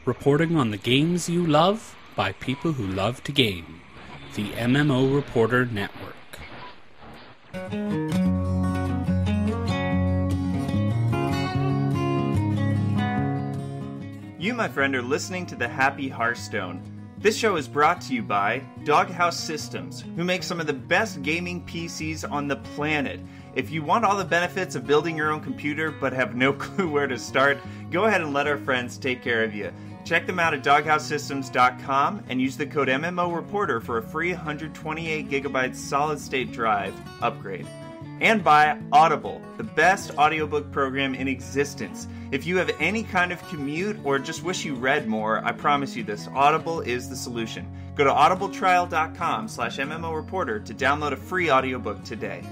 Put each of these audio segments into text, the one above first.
reporting on the games you love by people who love to game. The MMO Reporter Network. You, my friend, are listening to the Happy Hearthstone. This show is brought to you by Doghouse Systems, who make some of the best gaming PCs on the planet. If you want all the benefits of building your own computer but have no clue where to start, go ahead and let our friends take care of you. Check them out at doghousesystems.com and use the code MMOReporter for a free 128GB solid-state drive upgrade. And by Audible, the best audiobook program in existence. If you have any kind of commute or just wish you read more, I promise you this, Audible is the solution. Go to audibletrial.com/MMOReporter to download a free audiobook today.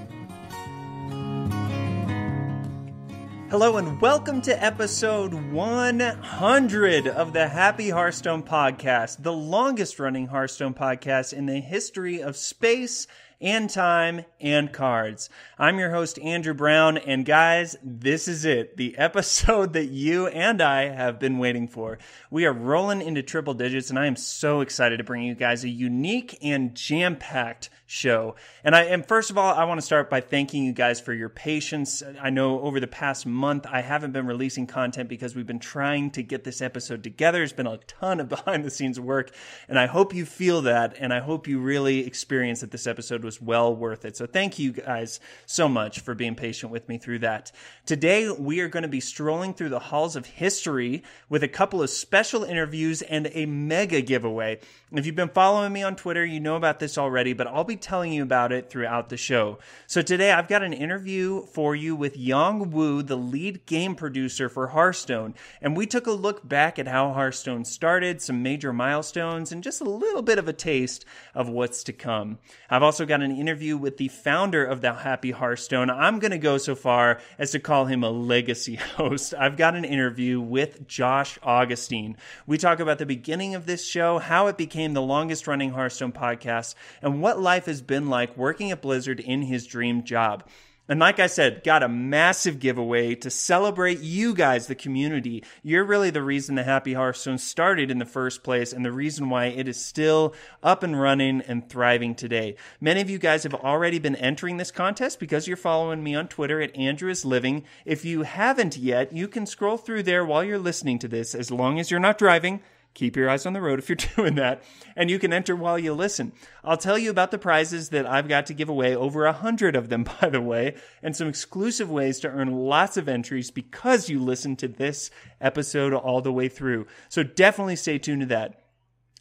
Hello and welcome to episode 100 of the Happy Hearthstone podcast, the longest running Hearthstone podcast in the history of space and time and cards. I'm your host, Andrew Brown, and guys, this is it, the episode that you and I have been waiting for. We are rolling into triple digits, and I am so excited to bring you guys a unique and jam-packed show. And first of all, I want to start by thanking you guys for your patience. I know over the past month, I haven't been releasing content because we've been trying to get this episode together. There's been a ton of behind-the-scenes work, and I hope you feel that, and I hope you really experience that this episode was well worth it. So thank you guys so much for being patient with me through that. Today, we are going to be strolling through the halls of history with a couple of special interviews and a mega giveaway. If you've been following me on Twitter, you know about this already, but I'll be telling you about it throughout the show. So today, I've got an interview for you with Yong, the lead game producer for Hearthstone, and we took a look back at how Hearthstone started, some major milestones, and just a little bit of a taste of what's to come. I've also got an interview with the founder of the Happy Hearthstone. I'm going to go so far as to call him a legacy host. I've got an interview with Josh Augustine. We talk about the beginning of this show, how it became the longest running Hearthstone podcast, and what life has been like working at Blizzard in his dream job. And like I said, got a massive giveaway to celebrate you guys, the community. You're really the reason the Happy Hearthstone started in the first place and the reason why it is still up and running and thriving today. Many of you guys have already been entering this contest because you're following me on Twitter at AndrewIsLiving. If you haven't yet, you can scroll through there while you're listening to this, as long as you're not driving. Keep your eyes on the road if you're doing that, and you can enter while you listen. I'll tell you about the prizes that I've got to give away, over 100 of them, by the way, and some exclusive ways to earn lots of entries because you listened to this episode all the way through. So definitely stay tuned to that.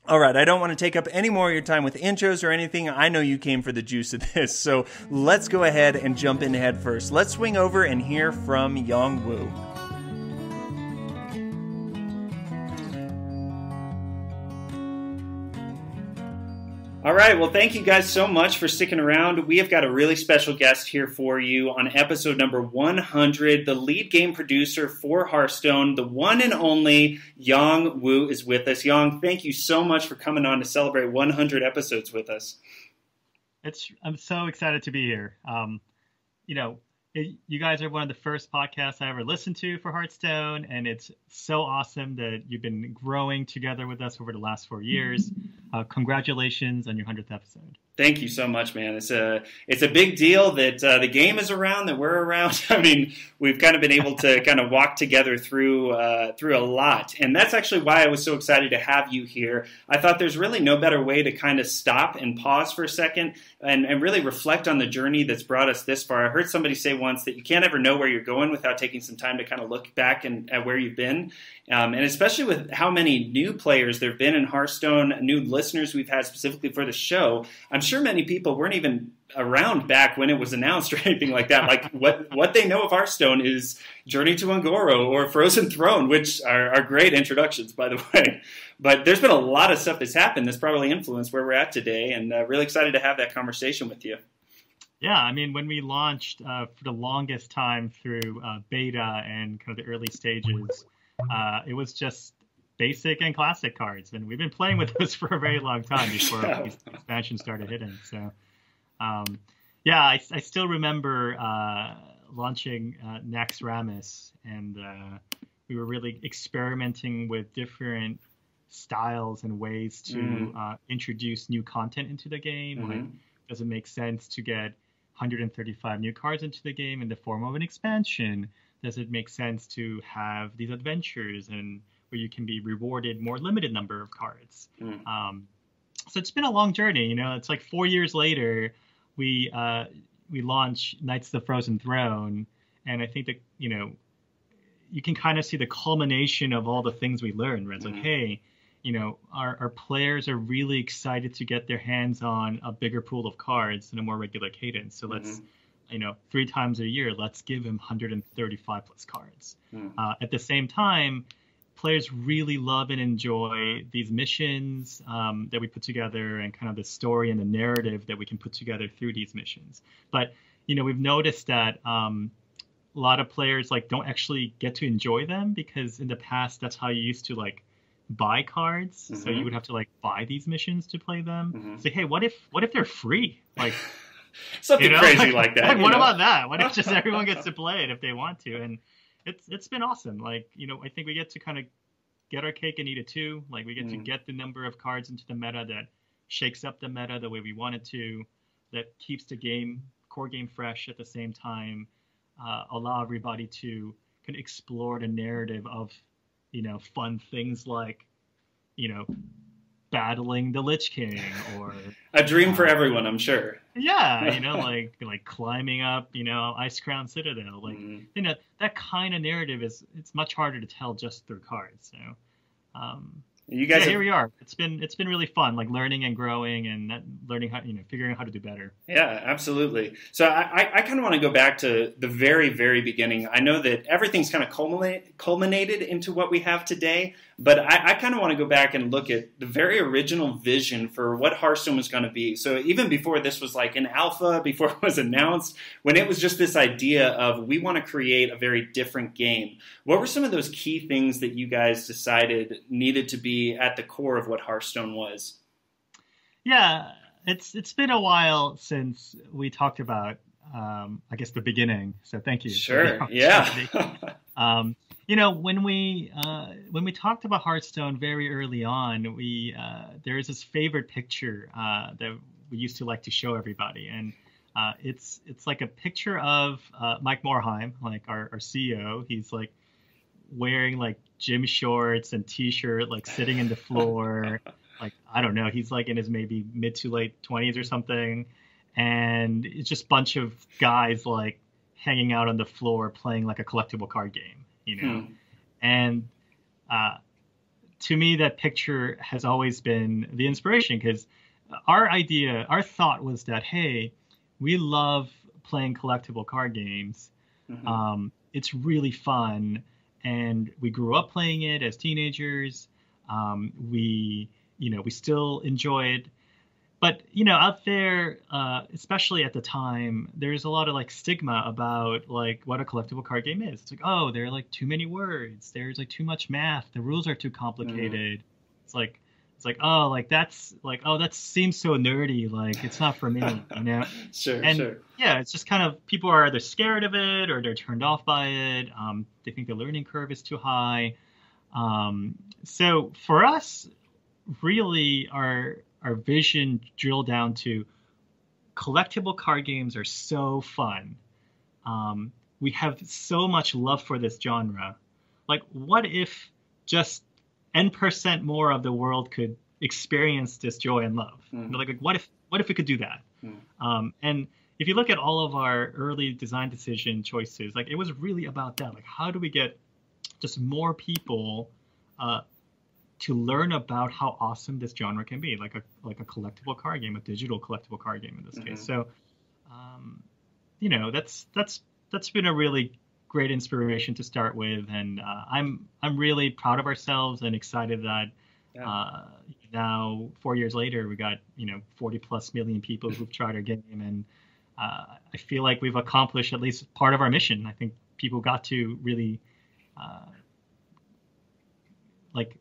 All right, I don't want to take up any more of your time with intros or anything. I know you came for the juice of this, so let's go ahead and jump in head first. Let's swing over and hear from Yong. All right, well, thank you guys so much for sticking around. We have got a really special guest here for you on episode number 100. The lead game producer for Hearthstone, the one and only Yong is with us. Yong, thank you so much for coming on to celebrate 100 episodes with us. I'm so excited to be here. You guys are one of the first podcasts I ever listened to for Hearthstone, and it's so awesome that you've been growing together with us over the last 4 years. Congratulations on your 100th episode. Thank you so much, man. It's a big deal that the game is around, that we're around. I mean, we've kind of been able to kind of walk together through a lot. And that's actually why I was so excited to have you here. I thought there's really no better way to kind of stop and pause for a second and really reflect on the journey that's brought us this far. I heard somebody say once that you can't ever know where you're going without taking some time to kind of look back at where you've been. And especially with how many new players there have been in Hearthstone, new listeners we've had specifically for the show, I'm sure many people weren't even around back when it was announced or anything like that. Like what they know of Hearthstone is Journey to Ungoro or Frozen Throne, which are great introductions, by the way. But there's been a lot of stuff that's happened that's probably influenced where we're at today, and really excited to have that conversation with you. Yeah, I mean, when we launched for the longest time through beta and kind of the early stages, it was just basic and classic cards, and we've been playing with this for a very long time before these expansions started hitting. So, I still remember launching Nax Ramis, and we were really experimenting with different styles and ways to introduce new content into the game. Like, does it make sense to get 135 new cards into the game in the form of an expansion? Does it make sense to have these adventures and where you can be rewarded more limited number of cards? So it's been a long journey. You know, it's like 4 years later, we launch Knights of the Frozen Throne, and I think that, you know, you can kind of see the culmination of all the things we learned. Right? It's like, hey, you know, our players are really excited to get their hands on a bigger pool of cards in a more regular cadence. So let's, you know, 3 times a year, let's give them 135 plus cards. At the same time, players really love and enjoy these missions that we put together, and kind of the story and the narrative that we can put together through these missions. But, you know, we've noticed that a lot of players like don't actually get to enjoy them, because in the past, that's how you used to like buy cards. So you would have to like buy these missions to play them. Say, hey, what if they're free? Like something crazy like that. Like, what about that? What if just everyone gets to play it if they want to? And it's been awesome. Like, you know, I think we get to kind of get our cake and eat it too. Like, we get to get the number of cards into the meta that shakes up the meta the way we want it to, that keeps the core game fresh at the same time, allow everybody to kind of explore the narrative of, you know, fun things like, you know, battling the Lich King, or a dream for everyone, I'm sure. Yeah, you know, like climbing up, you know, Ice Crown Citadel. Like, you know, that kind of narrative it's much harder to tell just through cards. So, you guys here we are. It's been really fun, like learning and growing and learning how, you know, figuring out how to do better. Yeah, absolutely. So I kind of want to go back to the very, very beginning. I know that everything's kind of culminated into what we have today, but I kind of want to go back and look at the very original vision for what Hearthstone was going to be. So even before this was like an alpha, before it was announced, when it was just this idea of we want to create a very different game, what were some of those key things that you guys decided needed to be at the core of what Hearthstone was? Yeah, it's been a while since we talked about, I guess, the beginning. So thank you. Sure. Yeah. You know, when we talked about Hearthstone very early on, there is this favorite picture that we used to like to show everybody, and it's like a picture of Mike Morhaime, like our CEO. He's like wearing like gym shorts and t-shirt, like sitting in the floor. Like, I don't know, he's like in his maybe mid to late 20s or something, and it's just a bunch of guys like hanging out on the floor playing like a collectible card game, you know. And to me, that picture has always been the inspiration, because our thought was that, hey, we love playing collectible card games. It's really fun, and we grew up playing it as teenagers. We still enjoy it. But, you know, out there, especially at the time, there's a lot of like stigma about like what a collectible card game is. It's like, oh, there are like too many words. There's like too much math. The rules are too complicated. It's like, oh, like that seems so nerdy. Like, it's not for me, you know? Sure. Yeah, it's just kind of, people are either scared of it or they're turned off by it. They think the learning curve is too high. So for us, really, our vision drilled down to collectible card games are so fun. We have so much love for this genre. Like, what if just N% more of the world could experience this joy and love? Like, what if we could do that? And if you look at all of our early design decision choices, like, it was really about that. Like, how do we get just more people to learn about how awesome this genre can be, like a collectible card game, a digital collectible card game in this case. So, you know, that's been a really great inspiration to start with, and I'm really proud of ourselves and excited that now 4 years later we got 40+ million people who've tried our game, and I feel like we've accomplished at least part of our mission. I think people got to really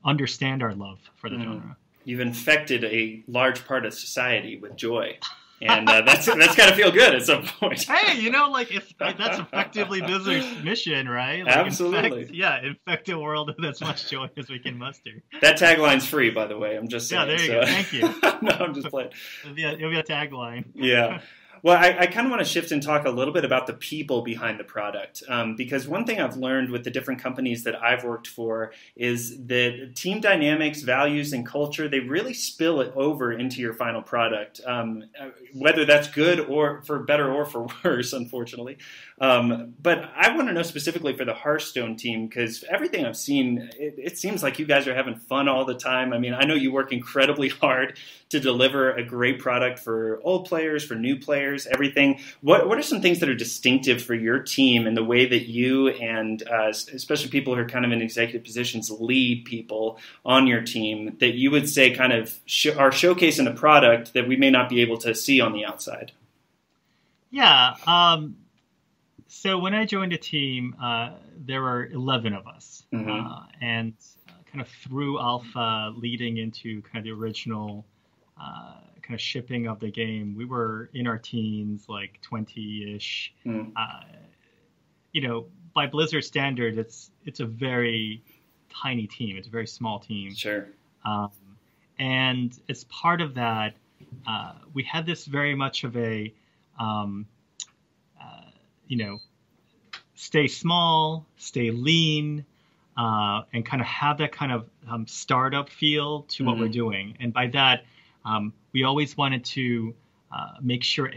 understand our love for the genre. You've infected a large part of society with joy. And that's got to feel good at some point. Hey, like if that's effectively Blizzard's mission, right? Like Absolutely. Infect a world with as much joy as we can muster. That tagline's free, by the way. I'm just saying. Yeah, there you go. Thank you. No, I'm just playing. It'll be a tagline. Yeah. Well, I kind of want to shift and talk a little bit about the people behind the product, because one thing I've learned with the different companies that I've worked for is that team dynamics, values, and culture, they really spill it over into your final product, whether that's good or for better or for worse, unfortunately. But I want to know specifically for the Hearthstone team, because everything I've seen, it seems like you guys are having fun all the time. I mean, I know you work incredibly hard to deliver a great product for old players, for new players, everything. What are some things that are distinctive for your team and the way that you and especially people who are kind of in executive positions lead people on your team that you would say kind of are showcasing a product that we may not be able to see on the outside? Yeah. So when I joined the team, there were 11 of us. Mm-hmm. And kind of through alpha leading into kind of the original kind of shipping of the game, we were in our teens, like 20-ish. Mm. By Blizzard standard, it's a very tiny team. It's a very small team. Sure. And as part of that, we had this very much of a, stay small, stay lean, and kind of have that kind of startup feel to what we're doing. And by that, we always wanted to make sure,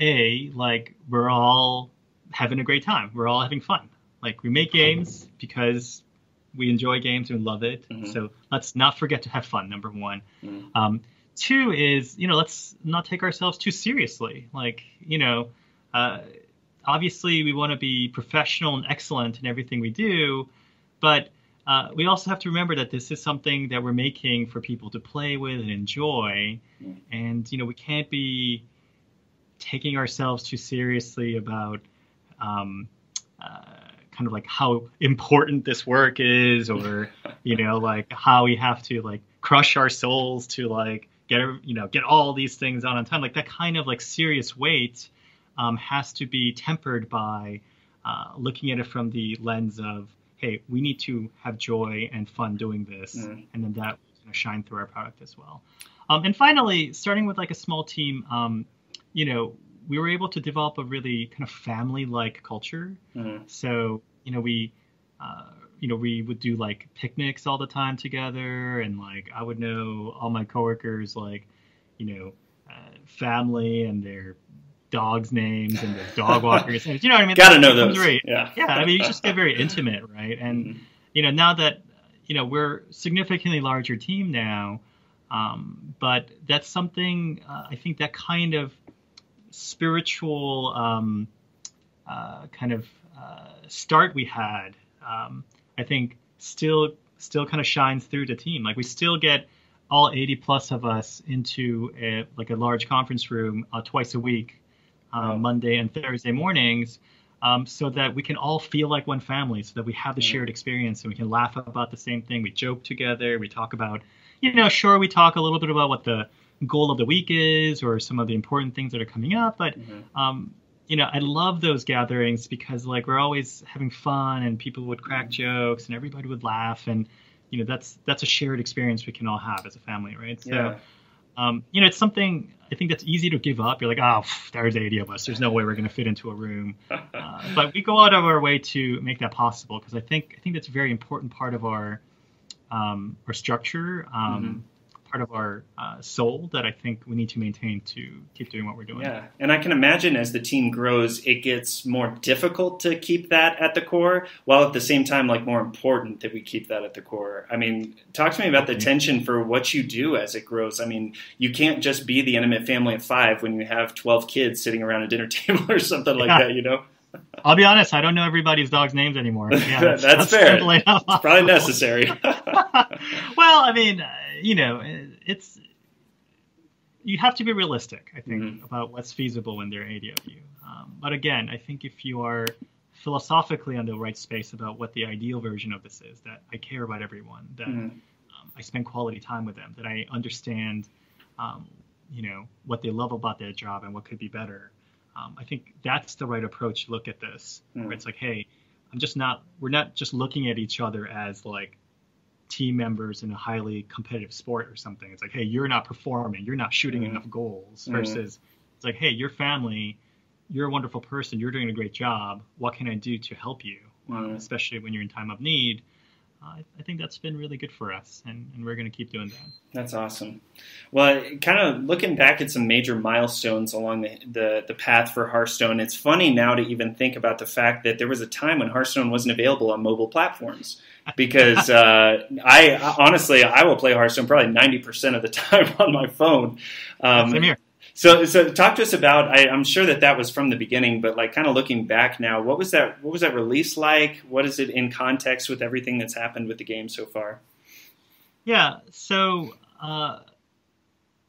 like we're all having a great time. We're all having fun. Like we make games because we enjoy games and love it. Mm-hmm. So let's not forget to have fun, number one. Mm-hmm. Two is, let's not take ourselves too seriously. Like, obviously we want to be professional and excellent in everything we do, but we also have to remember that this is something that we're making for people to play with and enjoy. And, we can't be taking ourselves too seriously about kind of like how important this work is, or, like how we have to like crush our souls to like get all these things on time. Like that kind of like serious weight has to be tempered by looking at it from the lens of, hey, we need to have joy and fun doing this, and then that will shine through our product as well. And finally, starting with like a small team, we were able to develop a really kind of family-like culture. So, we would do like picnics all the time together, and like I would know all my coworkers, like, family and their dogs' names and the dog walkers' names. You know what I mean? Gotta know those. Yeah. I mean, you just get very intimate, right? And now that we're significantly larger team now, but that's something I think that kind of spiritual kind of start we had, I think still kind of shines through the team. Like we still get all 80 plus of us into a large conference room twice a week. Monday and Thursday mornings, so that we can all feel like one family, so that we have the shared experience and we can laugh about the same thing. We joke together. We talk about, sure, we talk a little bit about what the goal of the week is or some of the important things that are coming up. But, I love those gatherings because like we're always having fun and people would crack jokes and everybody would laugh. And, that's a shared experience we can all have as a family, right? So, it's something I think that's easy to give up. You're like, there's 80 of us. There's no way we're going to fit into a room. But we go out of our way to make that possible because I think that's a very important part of our structure, part of our soul that I think we need to maintain to keep doing what we're doing. Yeah, and I can imagine as the team grows, it gets more difficult to keep that at the core, while at the same time, like more important that we keep that at the core. I mean, talk to me about the tension for what you do as it grows. I mean, you can't just be the intimate family of 5 when you have 12 kids sitting around a dinor table or something like that, I'll be honest, I don't know everybody's dog's names anymore. Yeah, that's fair. It's probably necessary. Well, I mean, it's you have to be realistic, I think, about what's feasible when there are 80 of you. But again, I think if you are philosophically on the right space about what the ideal version of this is, that I care about everyone, that I spend quality time with them, that I understand what they love about their job and what could be better. I think that's the right approach to look at this. Where it's like, hey, we're not just looking at each other as like team members in a highly competitive sport or something. It's like, hey, you're not performing, you're not shooting enough goals, versus it's like, hey, you're family, you're a wonderful person, you're doing a great job. What can I do to help you, especially when you're in time of need? I think that's been really good for us, and we're going to keep doing that. That's awesome. Well, kind of looking back at some major milestones along the path for Hearthstone, it's funny now to even think about the fact that there was a time when Hearthstone wasn't available on mobile platforms. Because I honestly will play Hearthstone probably 90% of the time on my phone. Same here. So talk to us about. I'm sure that was from the beginning, but like kind of looking back now, what was that release like? What is it in context with everything that's happened with the game so far? Yeah. So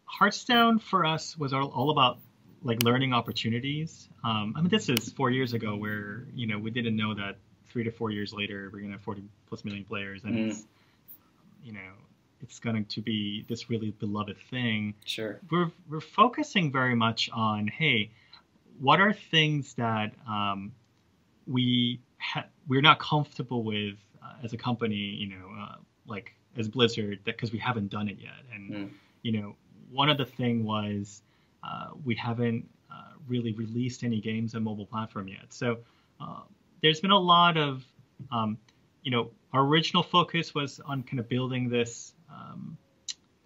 Hearthstone for us was all about like learning opportunities. I mean, this is 4 years ago, where we didn't know that 3 to 4 years later we're going to have 40+ million players, and it's going to be this really beloved thing. Sure. We're focusing very much on, hey, what are things that we're not comfortable with as a company, like as Blizzard, because we haven't done it yet. And one of the thing was we haven't really released any games on mobile platform yet. So there's been a lot of our original focus was on kind of building this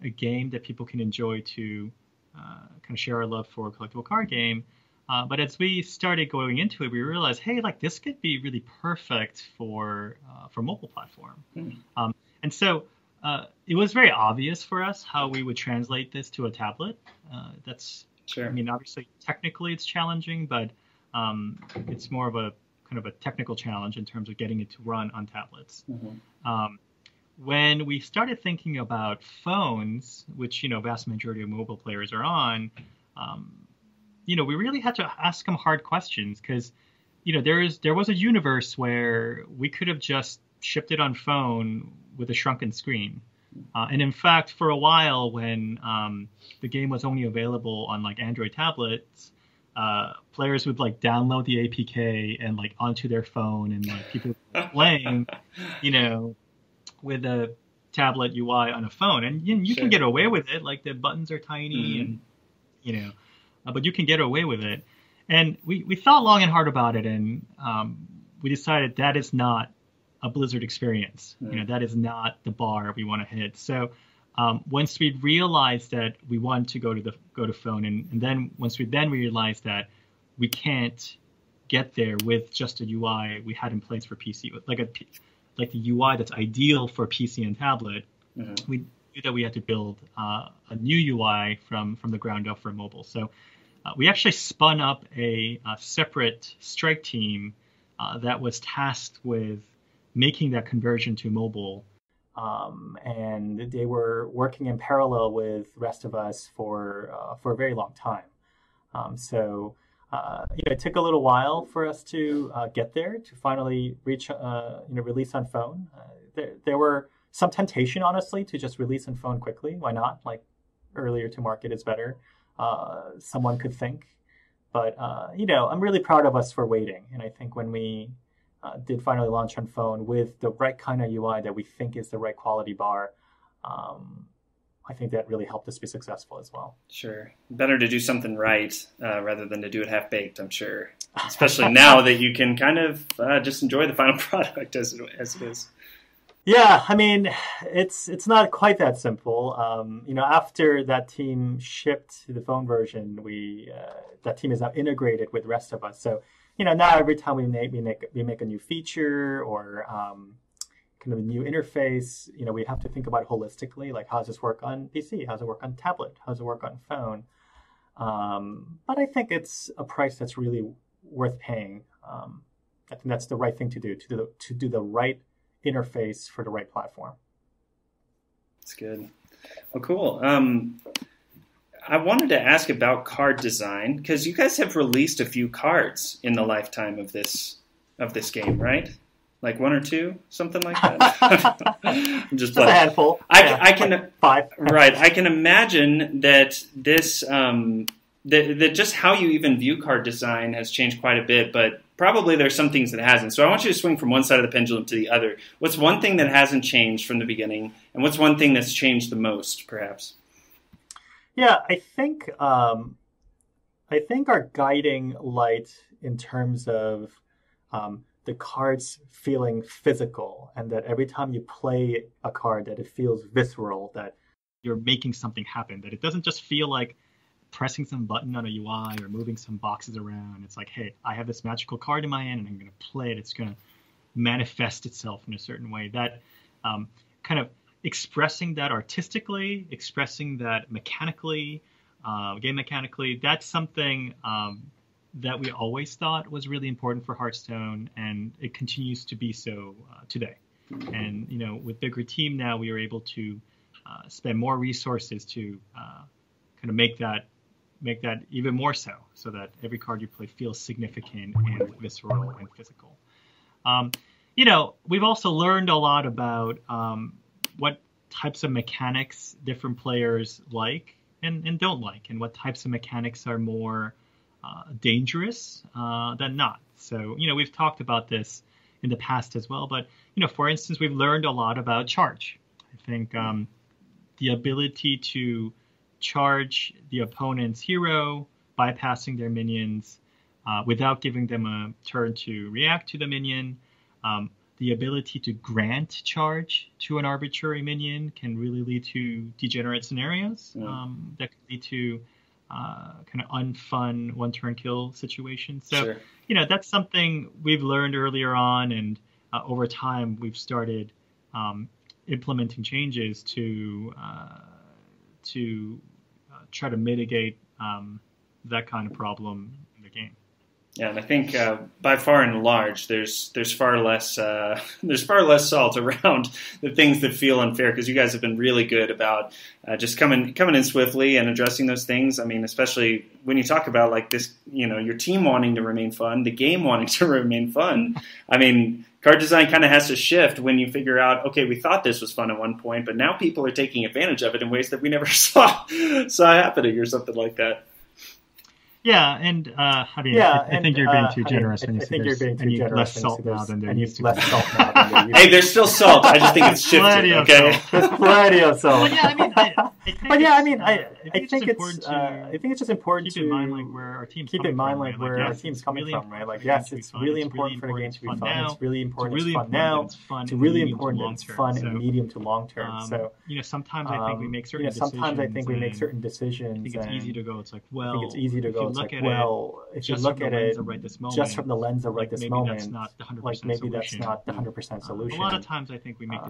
a game that people can enjoy to kind of share our love for a collectible card game. But as we started going into it, we realized, hey, like this could be really perfect for mobile platform. And so it was very obvious for us how we would translate this to a tablet. That's sure. I mean, obviously, technically it's challenging, but it's more of a kind of a technical challenge in terms of getting it to run on tablets. When we started thinking about phones, which vast majority of mobile players are on, we really had to ask them hard questions, because there was a universe where we could have just shipped it on phone with a shrunken screen. And in fact, for a while, when the game was only available on like Android tablets, players would like download the APK and like onto their phone, and like people playing, with a tablet UI on a phone, and you can get away with it. Like the buttons are tiny, and but you can get away with it. And we thought long and hard about it, and we decided that is not a Blizzard experience. That is not the bar we want to hit. So once we realized that we wanted to go to phone, and then once we realized that we can't get there with just a UI we had in place for PC, like the UI that's ideal for PC and tablet, we knew that we had to build a new UI from the ground up for mobile. So we actually spun up a separate strike team that was tasked with making that conversion to mobile. And they were working in parallel with the rest of us for a very long time. It took a little while for us to get there, to finally reach release on phone. There were some temptation, honestly, to just release on phone quickly. Why not? Like earlier to market is better. Someone could think, but I'm really proud of us for waiting. And I think when we did finally launch on phone with the right kind of UI that we think is the right quality bar, I think that really helped us be successful as well. Sure. Better to do something right rather than to do it half-baked, I'm sure. Especially now that you can kind of just enjoy the final product as it is. Yeah, I mean, it's not quite that simple. After that team shipped the phone version, that team is now integrated with the rest of us. So, now every time we make a new feature or kind of a new interface, we have to think about it holistically. Like, how does this work on PC? How does it work on tablet? How does it work on phone? But I think it's a price that's really worth paying. I think that's the right thing to do the right interface for the right platform. That's good. Well, cool. I wanted to ask about card design, because you guys have released a few cards in the lifetime of this game, right? Like one or two, something like that. I'm just a handful. I can 5. Right. I can imagine that this that just how you even view card design has changed quite a bit, but probably there's some things that hasn't. So I want you to swing from one side of the pendulum to the other. What's one thing that hasn't changed from the beginning, and what's one thing that's changed the most, perhaps? Yeah, I think our guiding light in terms of the cards feeling physical, and that every time you play a card that it feels visceral, that you're making something happen, that it doesn't just feel like pressing some button on a UI or moving some boxes around. It's like, hey, I have this magical card in my hand and I'm going to play it. It's going to manifest itself in a certain way. That kind of expressing that artistically, expressing that mechanically, game mechanically, that's something that we always thought was really important for Hearthstone, and it continues to be so today. And, you know, with bigger team now, we are able to spend more resources to kind of make that even more so that every card you play feels significant and visceral and physical. You know, we've also learned a lot about what types of mechanics different players like and don't like, and what types of mechanics are more dangerous than not. So, you know, we've talked about this in the past as well, but, you know, for instance, we've learned a lot about charge. I think the ability to charge the opponent's hero, bypassing their minions without giving them a turn to react to the minion. The ability to grant charge to an arbitrary minion can really lead to degenerate scenarios that could lead to kind of unfun one-turn kill situations. So, Sure. You know, that's something we've learned earlier on, and over time we've started implementing changes to try to mitigate that kind of problem in the game. Yeah, and I think by far and large, there's far less salt around the things that feel unfair, because you guys have been really good about just coming in swiftly and addressing those things. I mean, especially when you talk about like this, you know, your team wanting to remain fun, the game wanting to remain fun. I mean, card design kind of has to shift when you figure out, okay, we thought this was fun at one point, but now people are taking advantage of it in ways that we never saw happening or something like that. Yeah, and I mean, I think you're being too generous when you say there's less salt now than there used to be. Hey, there's still salt. I just think it's shifted. Okay, there's plenty of salt. But yeah, I mean, I think it's just important to keep in mind like where our team's coming from, right? Like, yes, it's really important for the game to be fun. It's really important it's fun now. It's really important that it's fun in medium to long term. So, you know, sometimes I think we make certain decisions. I think it's easy to go. It's like, well, if you look at it just from the lens of right this moment, like maybe that's not the 100% solution. A lot of times I think we make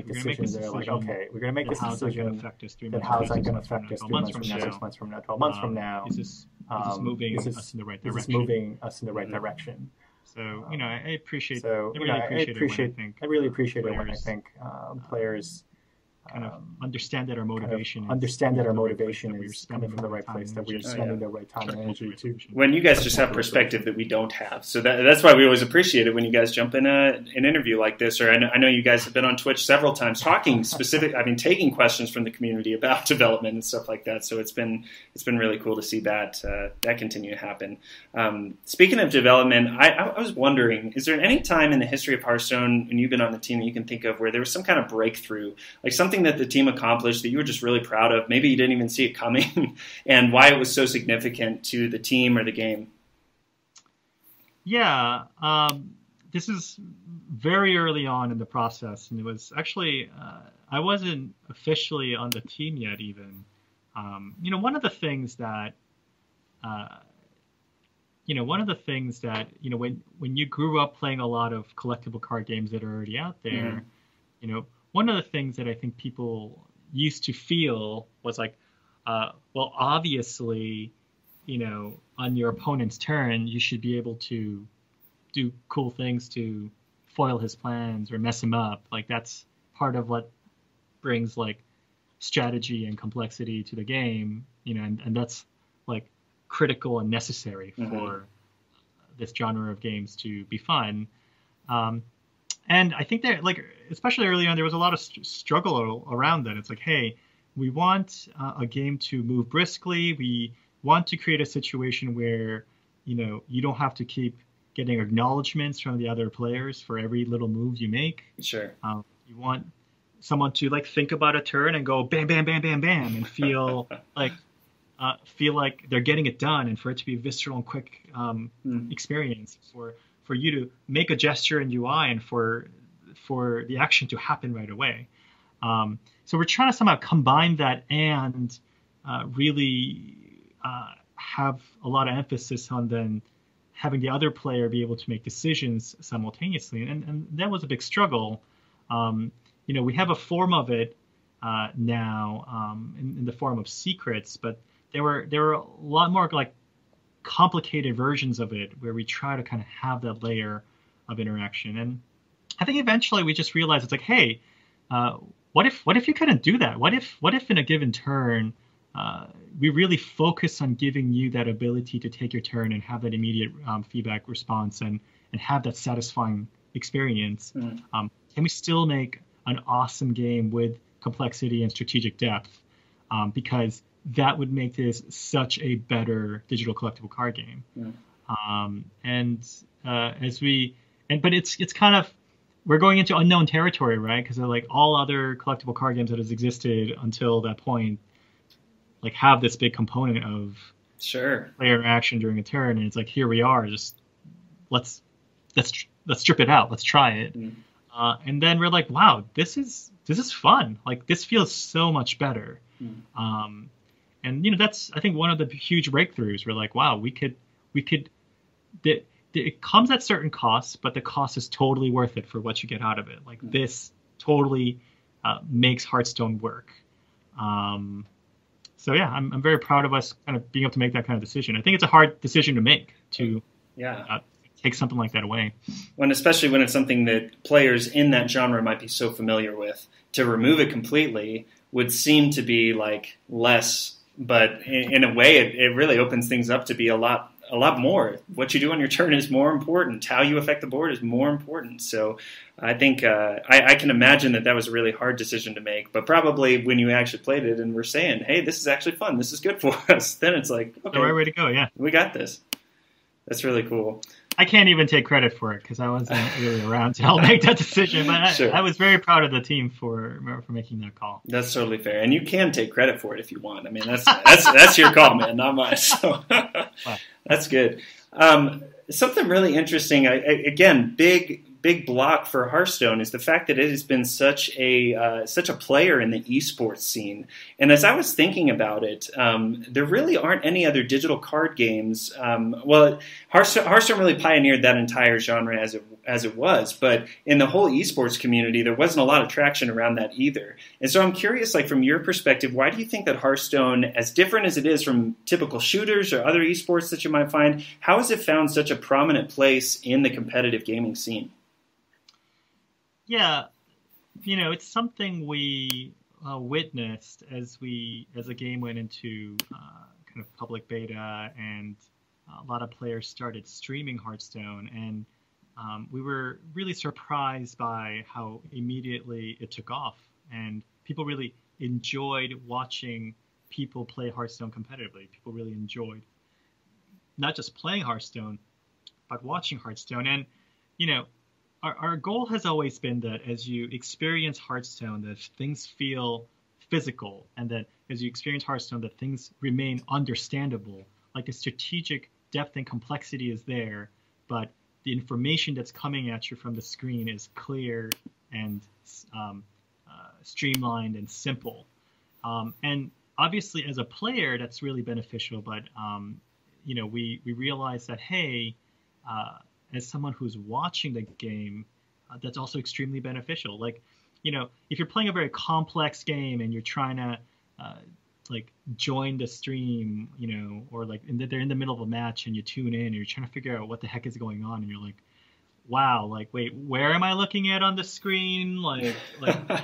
decisions that are like, okay, we're going to make this decision, then how's that going to affect us 3 months from now, 6 months from now, 12 months from now? Is this moving us in the right direction? So, you know, I really appreciate it when I think players kind of understand that our motivation is coming from the right place, that we're spending the right time and energy to. When you guys just have perspective that we don't have, so that's why we always appreciate it when you guys jump in an interview like this. Or I know you guys have been on Twitch several times talking taking questions from the community about development and stuff like that. So it's been really cool to see that continue to happen. Speaking of development, I was wondering, is there any time in the history of Hearthstone when you've been on the team that you can think of where there was some kind of breakthrough, like something that the team accomplished that you were just really proud of, maybe you didn't even see it coming, and why it was so significant to the team or the game? Yeah, this is very early on in the process, and it was actually I wasn't officially on the team yet even. You know, one of the things that when you grew up playing a lot of collectible card games that are already out there, you know, one of the things that I think people used to feel was like, well, obviously, you know, on your opponent's turn, you should be able to do cool things to foil his plans or mess him up. Like, that's part of what brings like strategy and complexity to the game, you know, and that's like critical and necessary for this genre of games to be fun. And I think that, like, especially early on, there was a lot of struggle around that. It's like, hey, we want a game to move briskly. We want to create a situation where, you don't have to keep getting acknowledgments from the other players for every little move you make. Sure. You want someone to, like, think about a turn and go bam, bam, bam, bam, bam, and feel like they're getting it done, and for it to be a visceral and quick experience, for you to make a gesture in UI and for the action to happen right away. So we're trying to somehow combine that and really have a lot of emphasis on then having the other player be able to make decisions simultaneously. And that was a big struggle. We have a form of it now in the form of secrets, but there were a lot more, like, complicated versions of it where we try to kind of have that layer of interaction. And I think eventually we just realized, it's like, hey, what if you couldn't do that? What if in a given turn we really focus on giving you that ability to take your turn and have that immediate feedback response and have that satisfying experience? Can we still make an awesome game with complexity and strategic depth? Because that would make this such a better digital collectible card game. But it's kind of, we're going into unknown territory, right? Because like all other collectible card games that has existed until that point, like, have this big component of player interaction during a turn, and it's like, here we are, just let's strip it out, let's try it, and then we're like, wow, this is fun. Like, this feels so much better. And that's, I think, one of the huge breakthroughs. We're like, wow, we could. It comes at certain costs, but the cost is totally worth it for what you get out of it. Like, this totally makes Hearthstone work. So yeah, I'm very proud of us kind of being able to make that kind of decision. I think it's a hard decision to make to take something like that away. Especially when it's something that players in that genre might be so familiar with. To remove it completely would seem to be like less. But in a way, it really opens things up to be a lot more. What you do on your turn is more important. How you affect the board is more important. So I think I can imagine that was a really hard decision to make. But probably when you actually played it and were saying, hey, this is actually fun, this is good for us, then it's like, okay, the right way to go, yeah. We got this. That's really cool. I can't even take credit for it because I wasn't really around to help make that decision. But I was very proud of the team for making that call. That's totally fair, and you can take credit for it if you want. I mean, that's your call, man, not mine. So that's good. Something really interesting. Again, big block for Hearthstone is the fact that it has been such a player in the esports scene. And as I was thinking about it, there really aren't any other digital card games. Hearthstone really pioneered that entire genre as it was, but in the whole esports community, there wasn't a lot of traction around that either. And so I'm curious, like, from your perspective, why do you think that Hearthstone, as different as it is from typical shooters or other esports that you might find, how has it found such a prominent place in the competitive gaming scene? Yeah, it's something we witnessed as the game went into kind of public beta, and a lot of players started streaming Hearthstone, and we were really surprised by how immediately it took off, and people really enjoyed watching people play Hearthstone competitively. People really enjoyed not just playing Hearthstone, but watching Hearthstone. And our goal has always been that as you experience Hearthstone, that things feel physical, and that as you experience Hearthstone, that things remain understandable. Like, the strategic depth and complexity is there, but the information that's coming at you from the screen is clear and streamlined and simple. And obviously, as a player, that's really beneficial. But we realize that, hey, as someone who's watching the game, that's also extremely beneficial. Like, if you're playing a very complex game and you're trying to join the stream, or like they're in the middle of a match and you tune in and you're trying to figure out what the heck is going on, and you're like, wow, like, wait, where am I looking at on the screen? Like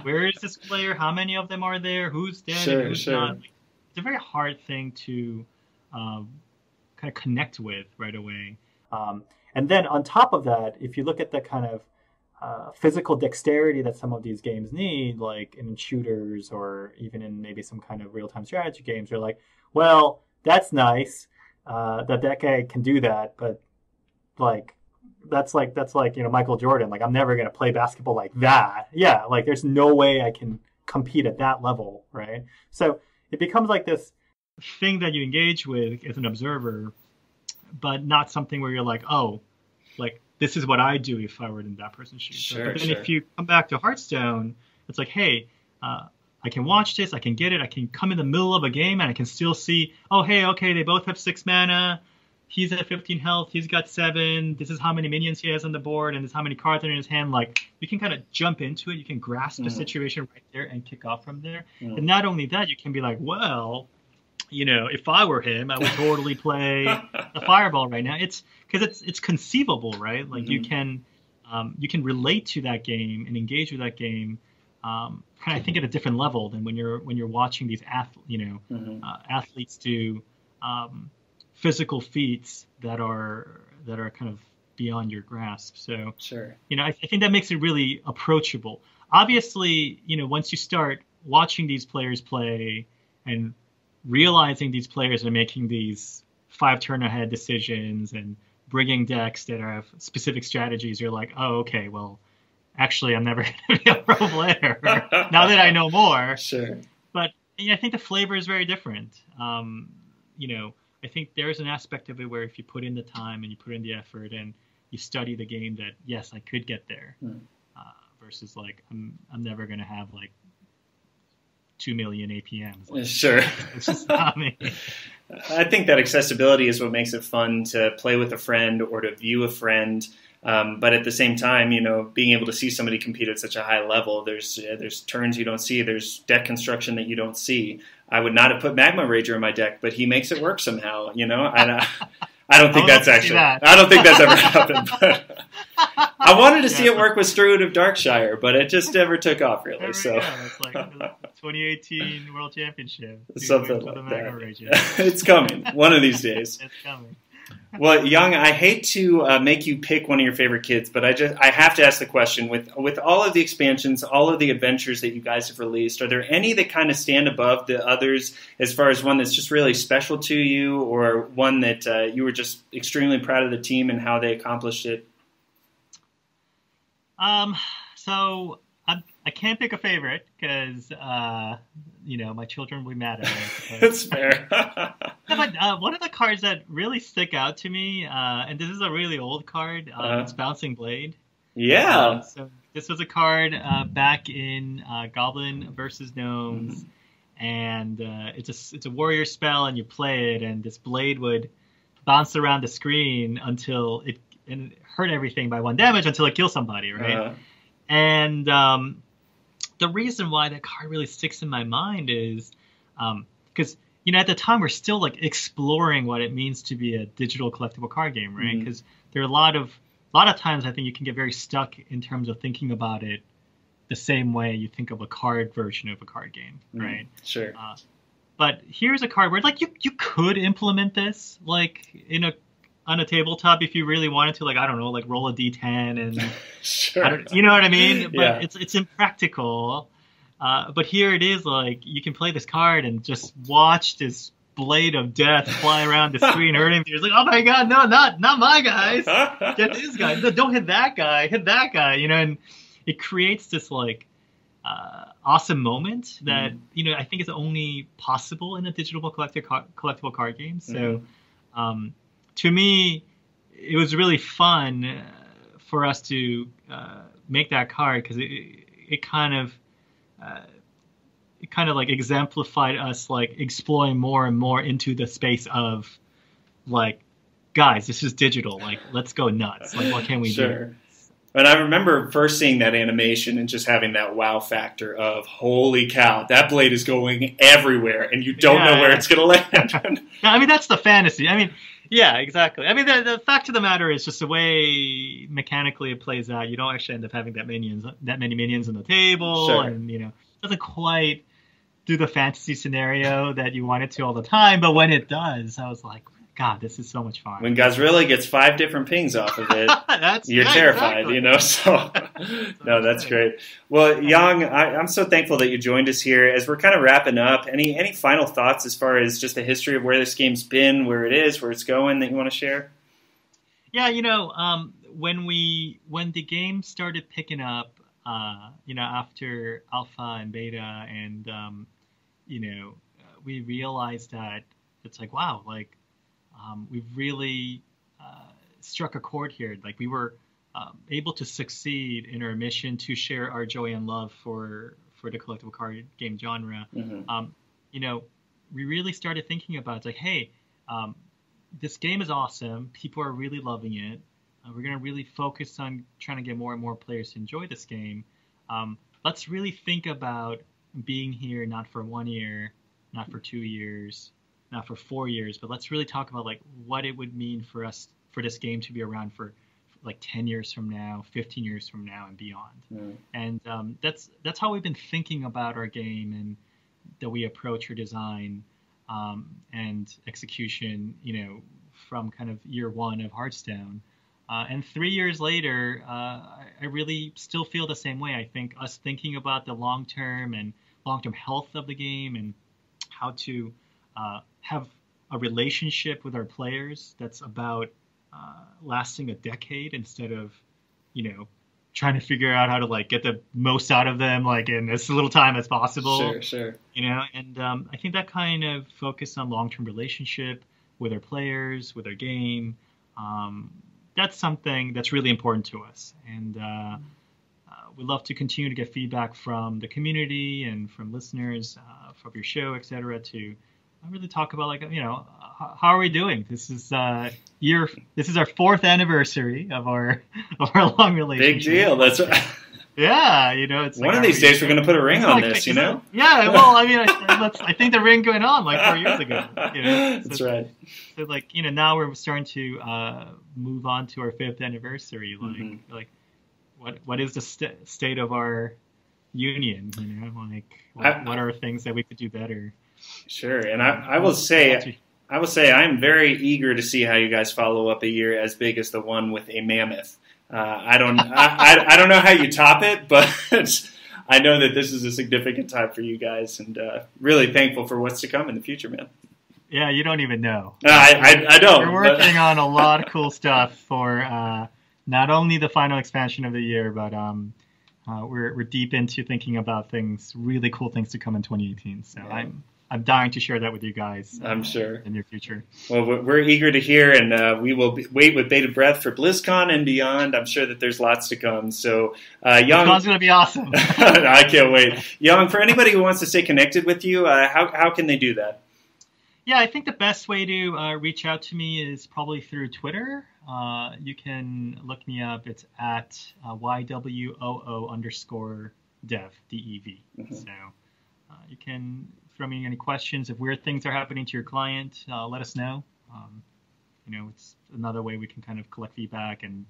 where is this player? How many of them are there? Who's dead and who's not? Like, it's a very hard thing to kind of connect with right away. And then on top of that, if you look at the kind of physical dexterity that some of these games need, like in shooters or even in maybe some kind of real-time strategy games, you're like, well, that's nice that guy can do that, but like that's like Michael Jordan. Like I'm never gonna play basketball like that. Yeah, like there's no way I can compete at that level, right? So it becomes like this thing that you engage with as an observer, but not something where you're like, oh, like this is what I do if I were in that person's shoes. Sure, but then if you come back to Hearthstone, it's like, hey, I can watch this, I can get it, I can come in the middle of a game and I can still see, oh, hey, okay, they both have 6 mana. He's at 15 health, he's got 7. This is how many minions he has on the board, and this is how many cards are in his hand. Like, you can kind of jump into it, you can grasp the situation right there and kick off from there. And not only that, you can be like, well, if I were him, I would totally play a fireball right now. It's because it's conceivable, right? Like you can relate to that game and engage with that game, kind of I think at a different level than when you're watching these athletes do physical feats that are kind of beyond your grasp. So sure, I think that makes it really approachable. Obviously, once you start watching these players play and realizing these players are making these 5-turn ahead decisions and bringing decks that have specific strategies, you're like, oh, okay, well, actually, I'm never going to be a pro player now that I know more. Sure. But I think the flavor is very different. I think there's an aspect of it where if you put in the time and you put in the effort and you study the game, that yes, I could get there. Versus like I'm never going to have like 2 million APMs. Like, sure. It's just not me. I think that accessibility is what makes it fun to play with a friend or to view a friend. But at the same time, being able to see somebody compete at such a high level, there's turns you don't see, there's deck construction that you don't see. I would not have put Magma Rager in my deck, but he makes it work somehow, and I don't think that's ever happened. But I wanted to see it work with Struid of Darkshire, but it just never took off really. So it's like the 2018 World Championship. Something like that. It's coming one of these days. It's coming. Well, Yong, I hate to make you pick one of your favorite kids, but I have to ask the question, with all of the expansions, all of the adventures that you guys have released, are there any that kind of stand above the others as far as one that's just really special to you, or one that you were just extremely proud of the team and how they accomplished it? So I can't pick a favorite because my children will be mad at me. That's fair. But one of the cards that really stick out to me, and this is a really old card, it's Bouncing Blade. Yeah. So this was a card back in Goblin versus Gnomes, and it's a warrior spell, and you play it, and this blade would bounce around the screen until it hurt everything by 1 damage until it kills somebody, right? And the reason why that card really sticks in my mind is because at the time we're still like exploring what it means to be a digital collectible card game, right? Because there are a lot of times I think you can get very stuck in terms of thinking about it the same way you think of a card version of a card game, right? Sure. But here's a card where like you could implement this like on a tabletop if you really wanted to, like, I don't know, like roll a d10 and sure. You know what I mean? But Yeah. it's impractical. But here it is, like, you can play this card and just watch this blade of death fly around the screen hurting you. It's like, oh my god, no, not my guys. Get this guy. No, don't hit that guy. Hit that guy. And it creates this like awesome moment that I think is only possible in a digital collectible card game. So to me, it was really fun for us to make that card because it kind of like exemplified us like exploring more and more into the space of like, guys, this is digital. Like, let's go nuts. Like, what can we do? And I remember first seeing that animation and just having that wow factor of, holy cow, that blade is going everywhere and you don't know where it's going to land. I mean, that's the fantasy. I mean, yeah, exactly. I mean, the fact of the matter is just the way mechanically it plays out. You don't actually end up having that many minions on the table, and it doesn't quite do the fantasy scenario that you want it to all the time. But when it does, I was like, God, this is so much fun. When Gazrilla gets 5 different pings off of it, you're terrified, exactly. you know? So, no, that's great. Well, Yong, I'm so thankful that you joined us here. As we're kind of wrapping up, any final thoughts as far as just the history of where this game's been, where it is, where it's going that you want to share? Yeah, when the game started picking up, after alpha and beta, and we realized that it's like, wow, like we've really struck a chord here. Like we were able to succeed in our mission to share our joy and love for the collectible card game genre. We really started thinking about, it's like, hey, this game is awesome. People are really loving it. We're going to really focus on trying to get more and more players to enjoy this game. Let's really think about being here not for 1 year, not for 2 years, not for 4 years, but let's really talk about like what it would mean for us, for this game to be around for like 10 years from now, 15 years from now, and beyond. And that's how we've been thinking about our game, and that we approach our design and execution, from kind of year one of Hearthstone. And 3 years later, I really still feel the same way. I think us thinking about the long-term health of the game, and how to have a relationship with our players that's about lasting a decade, instead of, trying to figure out how to like get the most out of them, like in as little time as possible. Sure. And I think that kind of focus on long-term relationship with our players, with our game, that's something that's really important to us. And we love to continue to get feedback from the community and from listeners, from your show, etc., to really talk about, like, how are we doing? This is our 4th anniversary of our long relationship. Big deal. That's yeah. It's one like, of these days we're going to put a ring on this. Yeah. Well, I mean, I think the ring going on like 4 years ago. That's right. So like, now we're starting to move on to our 5th anniversary. Like, what is the state of our union? What are things that we could do better? Sure. And I will say I'm very eager to see how you guys follow up a year as big as the one with a mammoth. I don't know how you top it, but I know that this is a significant time for you guys, and really thankful for what's to come in the future, man. Yeah, you don't even know. I don't. We're working on a lot of cool stuff for not only the final expansion of the year, but we're deep into thinking about really cool things to come in 2018. So yeah. I'm dying to share that with you guys. I'm sure. In the near future. Well, we're eager to hear, and we will wait with bated breath for BlizzCon and beyond. I'm sure that there's lots to come. So, Yong, BlizzCon's going to be awesome. I can't wait. Yong, for anybody who wants to stay connected with you, how can they do that? Yeah, I think the best way to reach out to me is probably through Twitter. You can look me up. It's at YWOO_dev, DEV. Mm-hmm. So you can throw me any questions. If weird things are happening to your client, let us know. It's another way we can kind of collect feedback and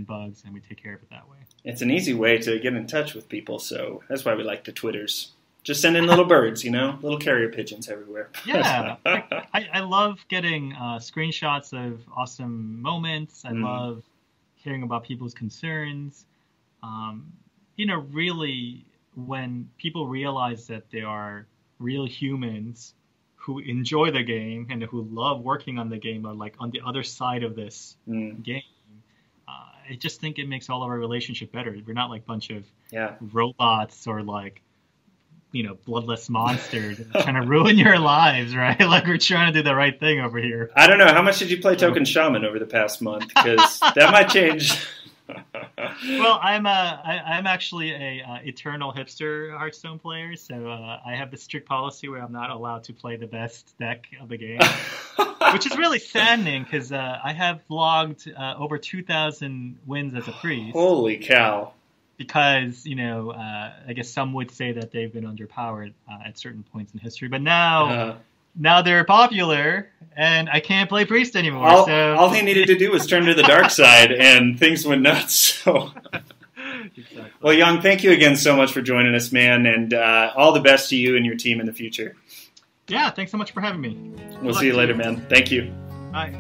bugs, and we take care of it that way. It's an easy way to get in touch with people, so that's why we like the Twitters. Just send in little birds, little carrier pigeons everywhere. Yeah, I love getting screenshots of awesome moments. I love hearing about people's concerns. Really, when people realize that they are real humans who enjoy the game and who love working on the game, are like on the other side of this game, I just think it makes all of our relationship better. We're not like a bunch of robots or like, bloodless monsters trying to ruin your lives, right? Like, we're trying to do the right thing over here. I don't know. How much did you play Token Shaman over the past month? Because that might change. Well, I'm actually a eternal hipster Hearthstone player, so I have the strict policy where I'm not allowed to play the best deck of the game, which is really saddening because I have logged over 2,000 wins as a priest. Holy cow. Because, I guess some would say that they've been underpowered at certain points in history. But now they're popular, and I can't play priest anymore. All he needed to do was turn to the dark side, and things went nuts. So, Exactly. Well, Yong, thank you again so much for joining us, man, and all the best to you and your team in the future. Yeah, thanks so much for having me. We'll see you later, man. Thank you. Bye.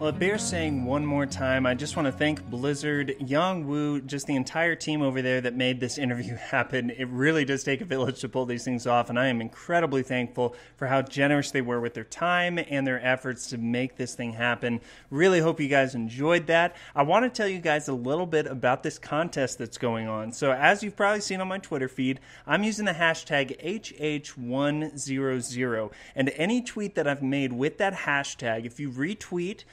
Well, it bears saying one more time, I just want to thank Blizzard, Yong Wu, just the entire team over there that made this interview happen. It really does take a village to pull these things off, and I am incredibly thankful for how generous they were with their time and their efforts to make this thing happen. Really hope you guys enjoyed that. I want to tell you guys a little bit about this contest that's going on. So as you've probably seen on my Twitter feed, I'm using the hashtag HH100, and any tweet that I've made with that hashtag, if you retweet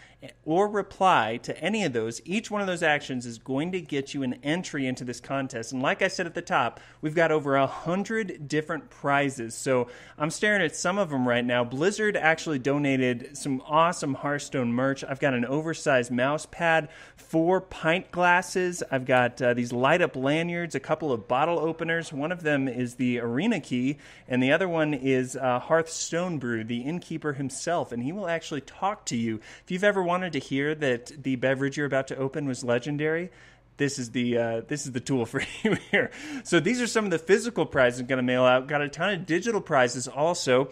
or reply to any of those, each one of those actions is going to get you an entry into this contest. And like I said at the top, we've got over 100 different prizes. So I'm staring at some of them right now. Blizzard actually donated some awesome Hearthstone merch. I've got an oversized mouse pad, 4 pint glasses. I've got these light up lanyards, a couple of bottle openers. One of them is the arena key, and the other one is Hearthstone Brew, the innkeeper himself, and he will actually talk to you. If you've ever wanted to hear that the beverage you're about to open was legendary, this is the tool for you here. So these are some of the physical prizes I'm going to mail out. Got a ton of digital prizes also.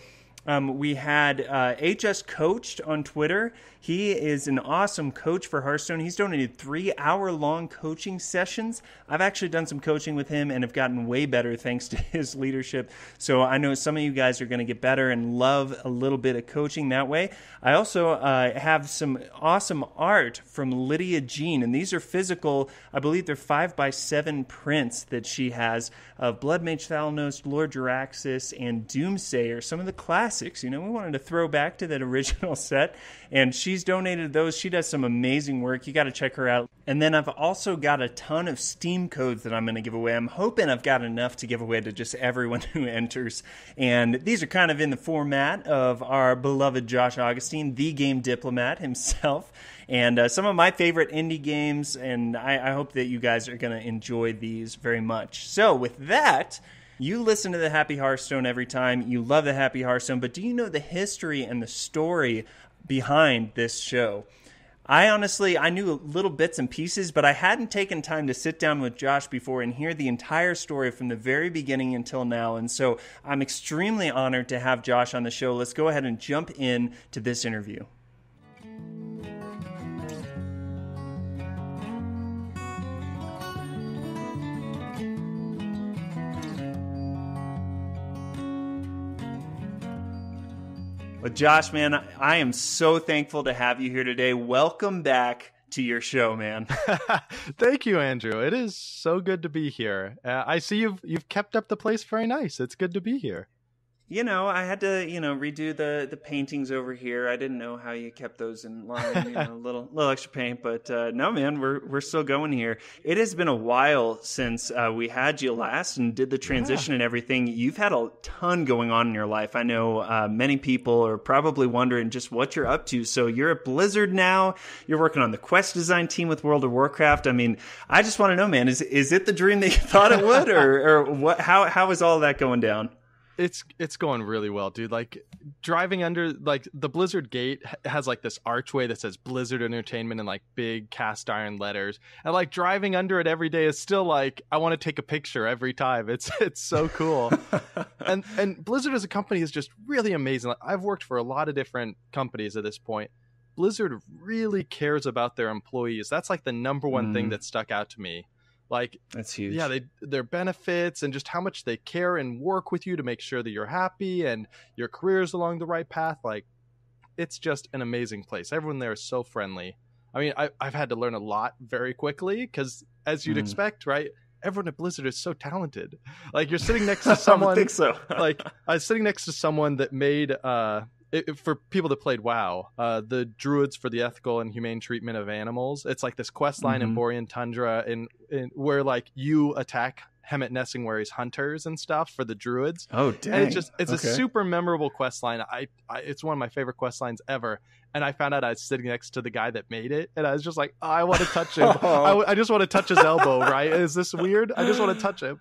We had HS Coached on Twitter. He is an awesome coach for Hearthstone. He's donated 3-hour-long coaching sessions. I've actually done some coaching with him and have gotten way better thanks to his leadership. So I know some of you guys are going to get better and love a little bit of coaching that way. I also have some awesome art from Lydia Jean, and these are physical. I believe they're 5x7 prints that she has of Blood Mage Thalanos, Lord Jaraxxus, and Doomsayer, some of the classics. You know, we wanted to throw back to that original set, and she's donated those. She does some amazing work. You got to check her out. And then I've also got a ton of Steam codes that I'm going to give away. I'm hoping I've got enough to give away to just everyone who enters. And these are kind of in the format of our beloved Josh Augustine, the game diplomat himself, and some of my favorite indie games, and I hope that you guys are going to enjoy these very much. So with that, you listen to the Happy Hearthstone every time. You love the Happy Hearthstone, but do you know the history and the story behind this show? I knew little bits and pieces, but I hadn't taken time to sit down with Josh before and hear the entire story from the very beginning until now. And so I'm extremely honored to have Josh on the show. Let's go ahead and jump in to this interview. Well, Josh, man, I am so thankful to have you here today. Welcome back to your show, man. Thank you, Andrew. It is so good to be here. I see you've kept up the place very nice. It's good to be here. You know, I had to, redo the paintings over here. I didn't know how you kept those in line, a little extra paint. But no, man, we're still going here. It has been a while since we had you last and did the transition and everything. You've had a ton going on in your life. I know many people are probably wondering just what you're up to. So you're at Blizzard now. You're working on the quest design team with World of Warcraft. I mean, I just want to know, man, is it the dream that you thought it would, or what? How is all that going down? It's going really well, dude. Like driving under like the Blizzard gate has like this archway that says Blizzard Entertainment in like big cast iron letters, and like driving under it every day is still like I want to take a picture every time. It's so cool. and Blizzard as a company is just really amazing. Like, I've worked for a lot of different companies at this point. Blizzard really cares about their employees. That's like the number one thing that stuck out to me. Like, that's huge. Yeah, their benefits and just how much they care and work with you to make sure that you're happy and your career is along the right path. Like, it's just an amazing place. Everyone there is so friendly. I mean, I've had to learn a lot very quickly because, as you'd expect, right? Everyone at Blizzard is so talented. Like, you're sitting next to someone. I think so. Like, I was sitting next to someone that made for people that played WoW, the Druids for the Ethical and Humane Treatment of Animals. It's like this quest line in Borean Tundra in where like you attack Hemet Nessingwary's hunters and stuff for the Druids. Oh, dang. And it's a super memorable quest line. It's one of my favorite quest lines ever. And I found out I was sitting next to the guy that made it, and I was just like, oh, I want to touch him. I just want to touch his elbow, right? Is this weird? I just want to touch him.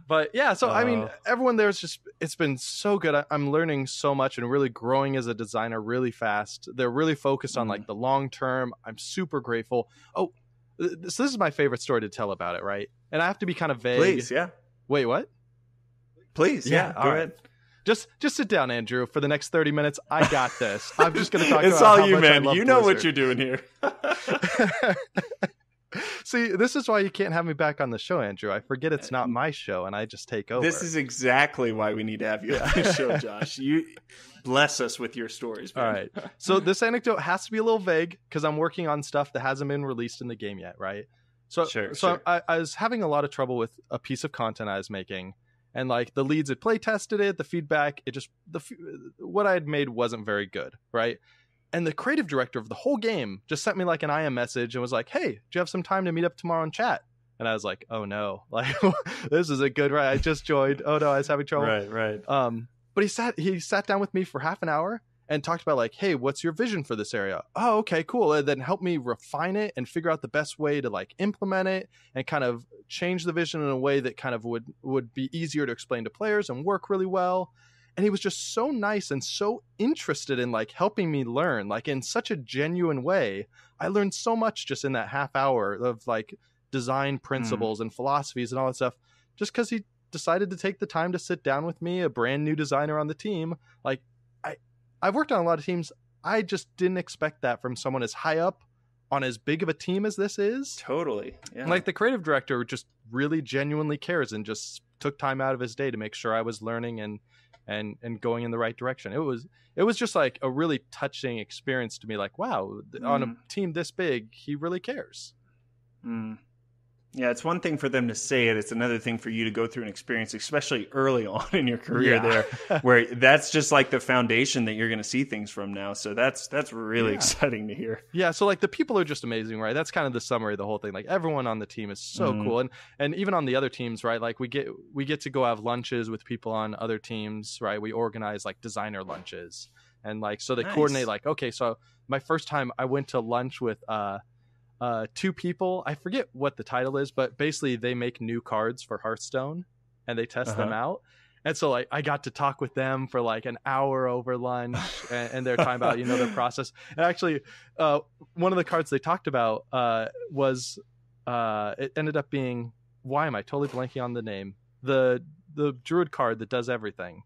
But yeah, so I mean, everyone there is just, it's been so good. I'm learning so much and really growing as a designer really fast. They're really focused on like the long term. I'm super grateful. Oh, so this is my favorite story to tell about it, right? and I have to be kind of vague. Please, yeah. Wait, what? Please, yeah. Go ahead. Just sit down, Andrew, for the next 30 minutes. I got this. I'm just going to talk it's about all how you, much man. I love You know Blizzard. what you're doing here. See, this is why you can't have me back on the show, Andrew. I forget it's not my show, and I just take over. This is exactly why we need to have you on the show, Josh. You bless us with your stories, man. All right. So this anecdote has to be a little vague because I'm working on stuff that hasn't been released in the game yet, right? So Sure. I was having a lot of trouble with a piece of content I was making, and like the leads had play tested it, the feedback, what I had made wasn't very good, right? And the creative director of the whole game just sent me like an IM message and was like, "Hey, do you have some time to meet up tomorrow and chat?" And I was like, "Oh no, like this isn't good, right? I just joined. Oh no, I was having trouble." Right. But he sat down with me for half an hour and talked about like, "Hey, what's your vision for this area?" "Oh, okay, cool." And then helped me refine it and figure out the best way to like implement it and kind of change the vision in a way that kind of would be easier to explain to players and work really well. And he was just so nice and so interested in like helping me learn, like in such a genuine way. I learned so much just in that half hour of like design principles and philosophies and all that stuff, just because he decided to take the time to sit down with me, a brand new designer on the team. Like I've worked on a lot of teams. I just didn't expect that from someone as high up on as big of a team as this is. Totally. Yeah. Like the creative director just really genuinely cares and just took time out of his day to make sure I was learning and going in the right direction. It was just like a really touching experience to me. Like, wow, on a team this big, he really cares. Yeah, it's one thing for them to say it. It's another thing for you to go through an experience, especially early on in your career there, where that's just like the foundation that you're going to see things from now. So that's really exciting to hear. Yeah, so like the people are just amazing, right? That's kind of the summary of the whole thing. Like everyone on the team is so cool. And even on the other teams, right? Like we get to go have lunches with people on other teams, right? We organize like designer lunches. And like so they coordinate like, okay, so my first time I went to lunch with two people. I forget what the title is, but basically they make new cards for Hearthstone and they test them out. And so like I got to talk with them for like an hour over lunch and they're talking about, their process. And actually one of the cards they talked about was it ended up being, why am I totally blanking on the name? The druid card that does everything.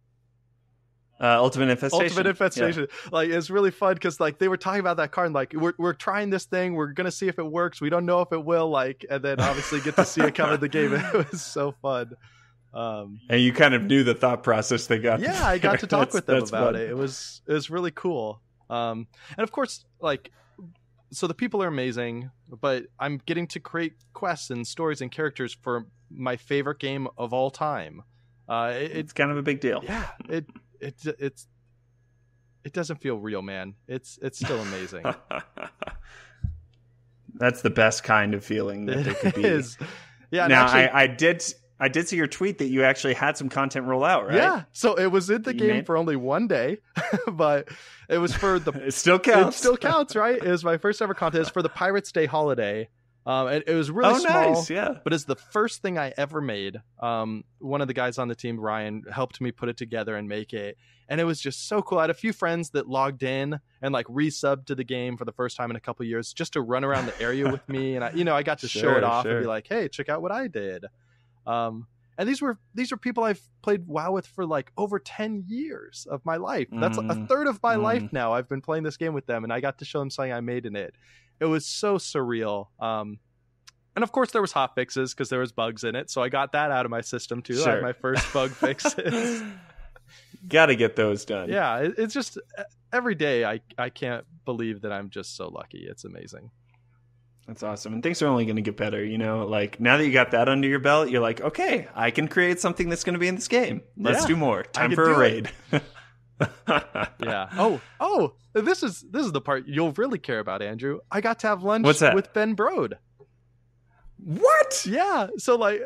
Ultimate Infestation. Yeah. Like it's really fun because like they were talking about that card and like we're trying this thing, we're gonna see if it works, we don't know if it will, like, and then obviously get to see it come in the game. It was so fun. And you kind of knew the thought process they got. Yeah, I got to talk with them about fun. it. It was really cool. And of course, like, so the people are amazing, but I'm getting to create quests and stories and characters for my favorite game of all time. It's kind of a big deal. Yeah, it doesn't feel real, man. It's still amazing. That's the best kind of feeling that there could be. Is. Yeah. Now actually, I did see your tweet that you actually had some content roll out, right? Yeah. So it was in the game for only one day, but it was for the. It still counts. It still counts, right? It was my first ever contest for the Pirates Day holiday. And it was really small, nice, yeah. But it's the first thing I ever made. One of the guys on the team, Ryan, helped me put it together and make it. And it was just so cool. I had a few friends that logged in and like resubbed to the game for the first time in a couple of years just to run around the area with me. And I got to show it off and be like, hey, check out what I did. And these were people I've played WoW with for like over 10 years of my life. That's a third of my life now. I've been playing this game with them and I got to show them something I made in it. It was so surreal. And of course there was hot fixes because there was bugs in it. So I got that out of my system too. Sure. I had my first bug fixes. Got to get those done. Yeah. It's just every day I can't believe that I'm just so lucky. It's amazing. That's awesome. And things are only going to get better. Like now that you got that under your belt, you're like, okay, I can create something that's going to be in this game. Let's do more. Time for a raid. Yeah. Oh, this is the part you'll really care about, Andrew. I got to have lunch with Ben Brode. What? Yeah. So is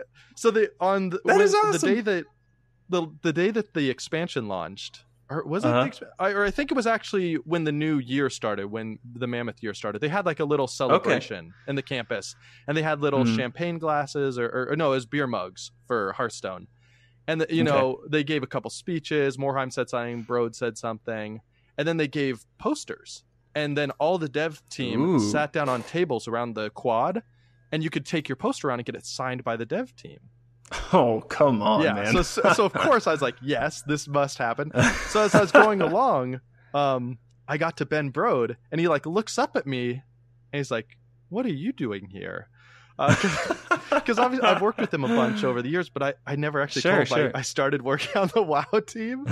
awesome. The day that the expansion launched, or was it? Or I think it was actually when the new year started, when the Mammoth year started. They had like a little celebration in the campus, and they had little champagne glasses, or no, it was beer mugs for Hearthstone. And they gave a couple speeches. Morheim said something. Brode said something, and then they gave posters. And then all the dev team sat down on tables around the quad and you could take your poster around and get it signed by the dev team. Oh, come on, Yeah, man. so of course I was like, yes, this must happen. So as I was going along, I got to Ben Brode, and he like looks up at me, and he's like, "What are you doing here?" Because obviously I've worked with him a bunch over the years, but I never actually told him I started working on the WoW team.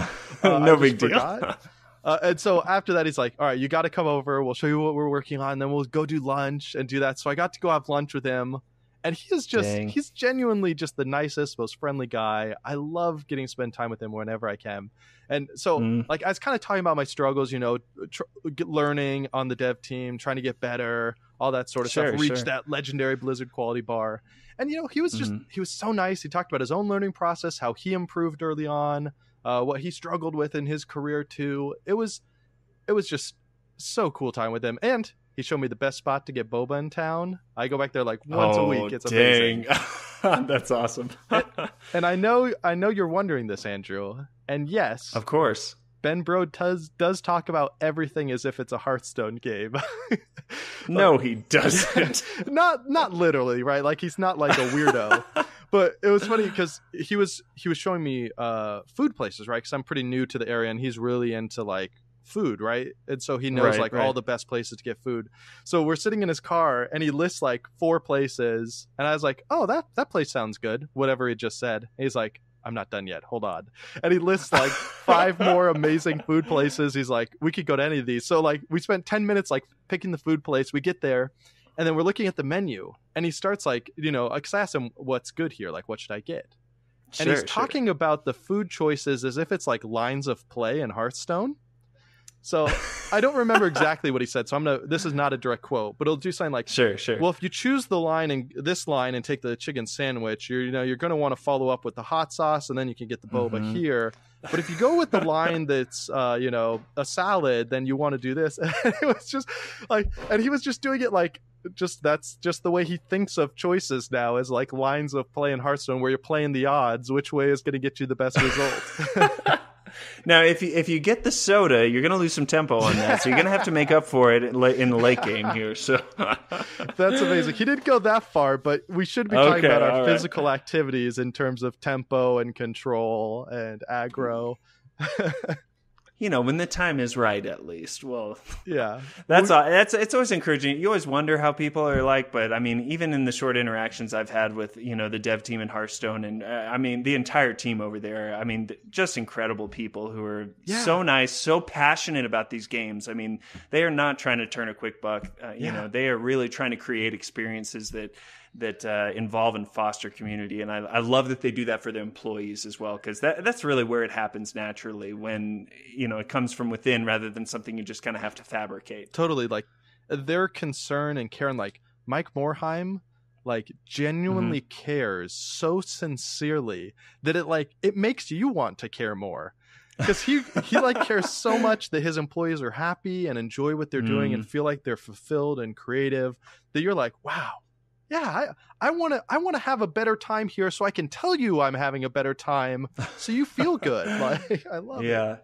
No big deal. And so after that, he's like, "All right, you got to come over. We'll show you what we're working on, and then we'll go do lunch and do that." So I got to go have lunch with him. And he's genuinely just the nicest, most friendly guy. I love getting to spend time with him whenever I can. And so, like, I was kind of talking about my struggles, you know, learning on the dev team, trying to get better, all that sort of stuff, reach that legendary Blizzard quality bar. And, you know, he was he was so nice. He talked about his own learning process, how he improved early on, what he struggled with in his career, too. It was just so cool time with him. And he showed me the best spot to get boba in town. I go back there like once a week. It's amazing. That's awesome. And I know you're wondering this, Andrew. And yes, of course, Ben Brode does talk about everything as if it's a Hearthstone game. No, he doesn't. not literally, right? Like he's not like a weirdo. But it was funny because he was showing me food places, right? Because I'm pretty new to the area, and he's really into like food, right? And so he knows all the best places to get food. So we're sitting in his car, and he lists like 4 places, and I was like, "Oh, that place sounds good." Whatever he just said. And he's like, "I'm not done yet. Hold on." And he lists like 5 more amazing food places. He's like, "We could go to any of these." So like we spent 10 minutes like picking the food place. We get there, and then we're looking at the menu, and he starts like, you know, I asked him, "What's good here? Like, what should I get?" And he's talking about the food choices as if it's like lines of play in Hearthstone. So I don't remember exactly what he said. So this is not a direct quote, but it'll do something like, sure. Well, if you choose the line and this line and take the chicken sandwich, you're going to want to follow up with the hot sauce, and then you can get the boba here. But if you go with the line that's, you know, a salad, then you want to do this. And it was just like, and he was just doing it like, that's just the way he thinks of choices now, is like lines of play in Hearthstone where you're playing the odds, which way is going to get you the best result. Now, if you get the soda, you're going to lose some tempo on that, so you're going to have to make up for it in the late game here. So that's amazing. He didn't go that far, but we should be talking about our physical activities in terms of tempo and control and aggro. You know, when the time is right, at least. Well, yeah, it's always encouraging. You always wonder how people are like, but I mean, even in the short interactions I've had with, you know, the dev team in Hearthstone, and I mean, the entire team over there. I mean, just incredible people who are so nice, so passionate about these games. I mean, they are not trying to turn a quick buck. You know, they are really trying to create experiences that involve and foster community. And I love that they do that for their employees as well, because that's really where it happens naturally, when, you know, it comes from within rather than something you just kind of have to fabricate. Totally. Like their concern and care, and like Mike Morheim, like genuinely cares so sincerely that it makes you want to care more. Because he like cares so much that his employees are happy and enjoy what they're doing and feel like they're fulfilled and creative, that you're like, wow. Yeah, I want to have a better time here, so I can tell you I'm having a better time, so you feel good. Like, I love it. Yeah.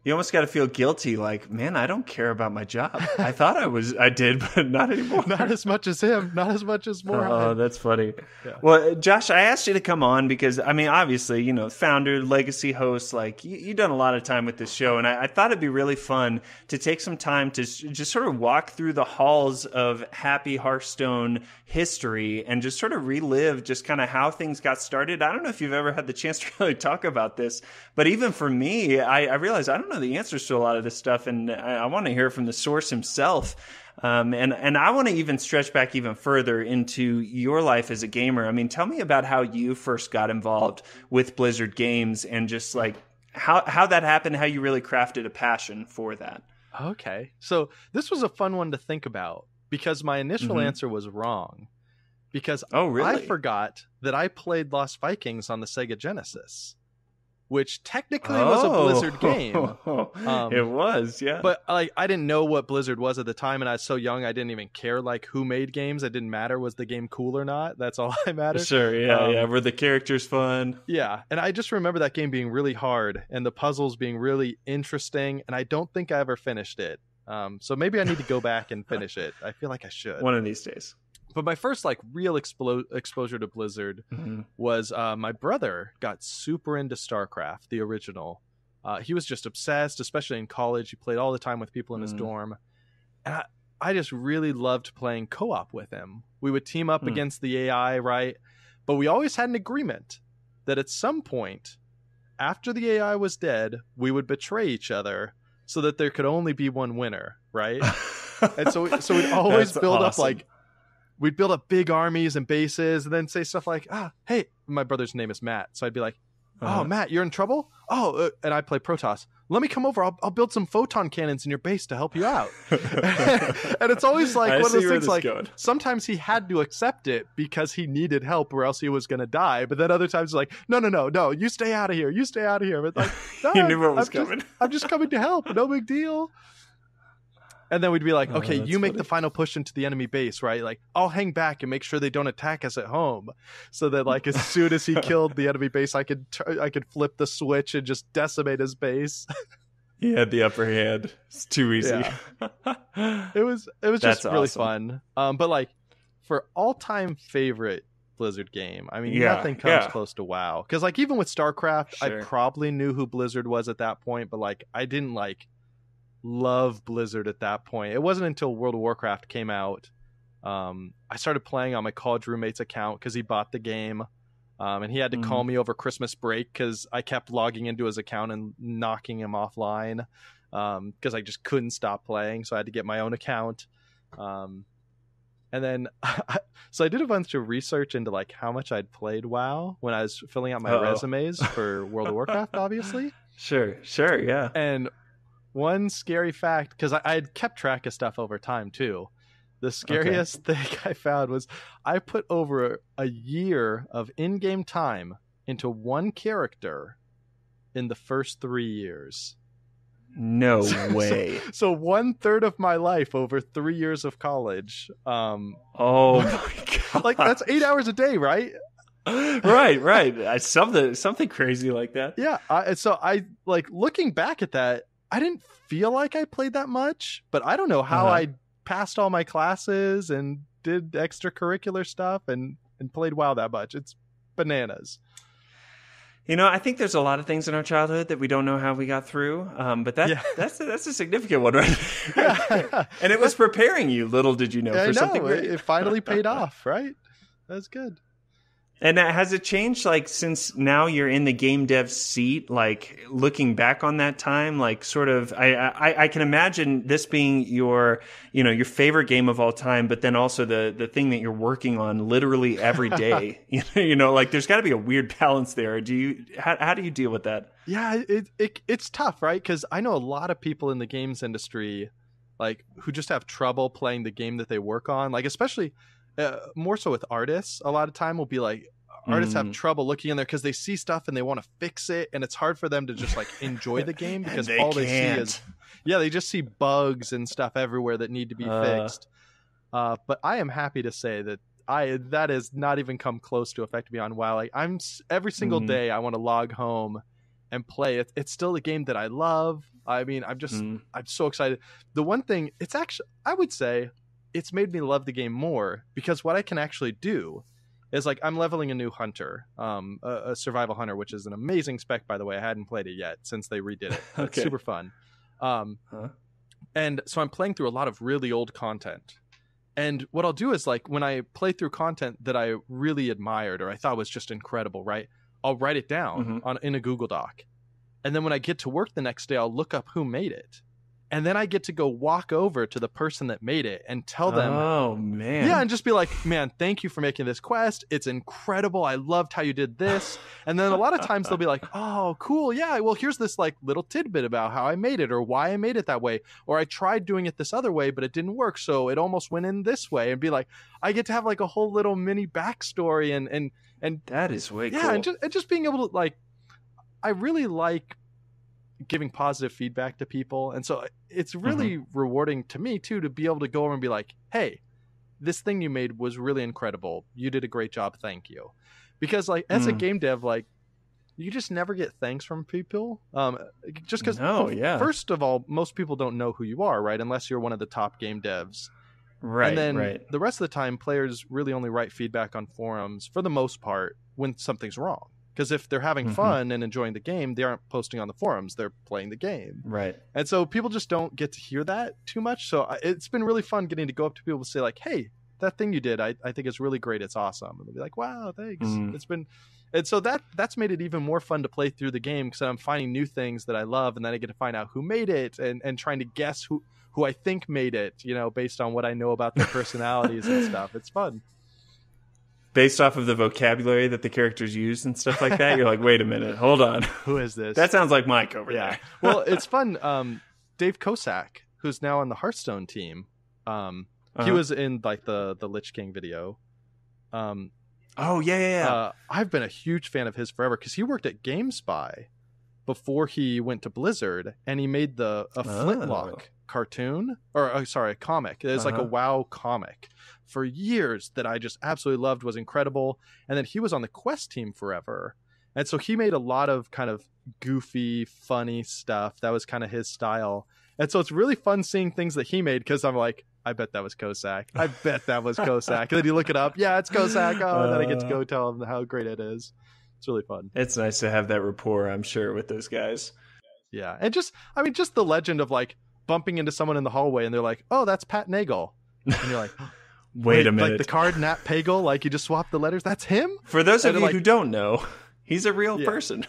You almost got to feel guilty, like, man, I don't care about my job. I thought I did, but not anymore. Not as much as him. Not as much as more. Oh, that's funny. Yeah. Well, Josh, I asked you to come on because, I mean, obviously, you know, founder, legacy host, like, you've done a lot of time with this show, and I thought it'd be really fun to take some time to just sort of walk through the halls of happy Hearthstone history and just sort of relive just kind of how things got started. I don't know if you've ever had the chance to really talk about this, but even for me, I realized I don't know the answers to a lot of this stuff, and I want to hear from the source himself. And I want to even stretch back even further into your life as a gamer. I mean, tell me about how you first got involved with Blizzard games, and just like how that happened, how you really crafted a passion for that. Okay. So this was a fun one to think about, because my initial answer was wrong. Because I forgot that I played Lost Vikings on the Sega Genesis, which technically was a Blizzard game. It was, yeah. But like, I didn't know what Blizzard was at the time, and I was so young, I didn't even care like who made games. It didn't matter, was the game cool or not. That's all that mattered. Sure, yeah. Were the characters fun? Yeah, and I just remember that game being really hard and the puzzles being really interesting, and I don't think I ever finished it. So maybe I need to go back and finish it. I feel like I should. One of these days. But my first like real exposure to Blizzard was my brother got super into StarCraft, the original. He was just obsessed, especially in college. He played all the time with people in his dorm. And I just really loved playing co-op with him. We would team up against the AI, right? But we always had an agreement that at some point, after the AI was dead, we would betray each other so that there could only be one winner, right? And so we'd always build up like, we'd build up big armies and bases and then say stuff like, hey, my brother's name is Matt. So I'd be like, oh, Matt, you're in trouble? Oh, and I play Protoss. Let me come over. I'll build some photon cannons in your base to help you out. And it's always like one of those things like sometimes he had to accept it because he needed help or else he was going to die. But then other times like, no, you stay out of here. You stay out of here. But like, no, he knew what was coming. I'm just coming to help. No big deal. And then we'd be like, okay, you make the final push into the enemy base, right? Like, I'll hang back and make sure they don't attack us at home. So that, like, as soon as he killed the enemy base, I could flip the switch and just decimate his base. He had the upper hand. It's too easy. Yeah. It was just really fun. But, like, for all-time favorite Blizzard game, I mean, nothing comes close to WoW. Because, like, even with StarCraft, I probably knew who Blizzard was at that point, but, like, I didn't, like, love Blizzard at that point. It wasn't until World of Warcraft came out. I started playing on my college roommate's account because he bought the game, and he had to call me over Christmas break because I kept logging into his account and knocking him offline because I just couldn't stop playing, so I had to get my own account. And then so I did a bunch of research into like how much I'd played WoW when I was filling out my resumes for World of Warcraft, obviously. Sure, yeah. And one scary fact, because I had kept track of stuff over time too. The scariest thing I found was I put over a year of in-game time into one character in the first 3 years. No way. So 1/3 of my life over 3 years of college. Oh my God. Like that's 8 hours a day, right? Right. Something crazy like that. Yeah. So I like looking back at that, I didn't feel like I played that much, but I don't know how I passed all my classes and did extracurricular stuff and played WoW that much. It's bananas. You know, I think there's a lot of things in our childhood that we don't know how we got through, but that's a significant one, right? And it was preparing you, little did you know, for something great. It finally paid off, right? That's good. And has it changed, like, since now you're in the game dev seat, like, looking back on that time, like, sort of, I can imagine this being your favorite game of all time, but then also the thing that you're working on literally every day, you know, like, there's got to be a weird balance there. How do you deal with that? Yeah, it's tough, right? Because I know a lot of people in the games industry, like, who just have trouble playing the game that they work on, like, especially... more so with artists, a lot of time will be like artists have trouble looking in there because they see stuff and they want to fix it, and it's hard for them to just like enjoy the game because all they see is they just see bugs and stuff everywhere that need to be fixed. But I am happy to say that that has not even come close to affecting me on WoW. Like I'm every single day I want to log home and play it. It's still a game that I love. I mean, I'm so excited. The one thing, it's actually, I would say, it's made me love the game more because what I can actually do is like I'm leveling a new hunter, a survival hunter, which is an amazing spec, by the way. I hadn't played it yet since they redid it. It's super fun. And so I'm playing through a lot of really old content. And what I'll do is like when I play through content that I really admired or I thought was just incredible, right? I'll write it down in a Google Doc. And then when I get to work the next day, I'll look up who made it. And then I get to go walk over to the person that made it and tell them, oh, man. Yeah, and just be like, man, thank you for making this quest. It's incredible. I loved how you did this. And then a lot of times they'll be like, oh, cool. Yeah, well, here's this like little tidbit about how I made it or why I made it that way. Or I tried doing it this other way, but it didn't work. So it almost went in this way. And be like, I get to have like a whole little mini backstory. And that is way cool. Yeah, and just being able to like, I really like giving positive feedback to people, and so it's really rewarding to me too to be able to go over and be like, hey, this thing you made was really incredible, you did a great job, thank you. Because like as a game dev, like you just never get thanks from people, just because first of all, most people don't know who you are, right? Unless you're one of the top game devs. Right. And then right. the rest of the time, players really only write feedback on forums for the most part when something's wrong. Because if they're having fun and enjoying the game, they aren't posting on the forums. They're playing the game. Right. And so people just don't get to hear that too much. So it's been really fun getting to go up to people and say like, hey, that thing you did, I think it's really great. It's awesome. And they'll be like, wow, thanks. It's been... And so that's made it even more fun to play through the game because I'm finding new things that I love. And then I get to find out who made it and trying to guess who I think made it, you know, based on what I know about their personalities and stuff. It's fun. Based off of the vocabulary that the characters use and stuff like that, you're like, wait a minute, hold on. Who is this? That sounds like Mike over there. Well, it's fun. Dave Kosak, who's now on the Hearthstone team, he was in like the Lich King video. Oh, yeah. I've been a huge fan of his forever because he worked at GameSpy before he went to Blizzard, and he made a Flintlock cartoon, or a comic. It's like a WoW comic for years that I just absolutely loved, was incredible. And then he was on the Quest team forever. And so he made a lot of kind of goofy, funny stuff. That was kind of his style. And so it's really fun seeing things that he made because I'm like, I bet that was Kosak. I bet that was Kosak. And then you look it up. Yeah, it's Kosak. Oh, and then I get to go tell him how great it is. It's really fun. It's nice to have that rapport, I'm sure, with those guys. Yeah. And just the legend of like bumping into someone in the hallway and they're like, oh, that's Pat Nagel. And you're like, wait a minute. Like the card Nat Pagel, like you just swapped the letters. That's him? For those of you who don't know, he's a real person.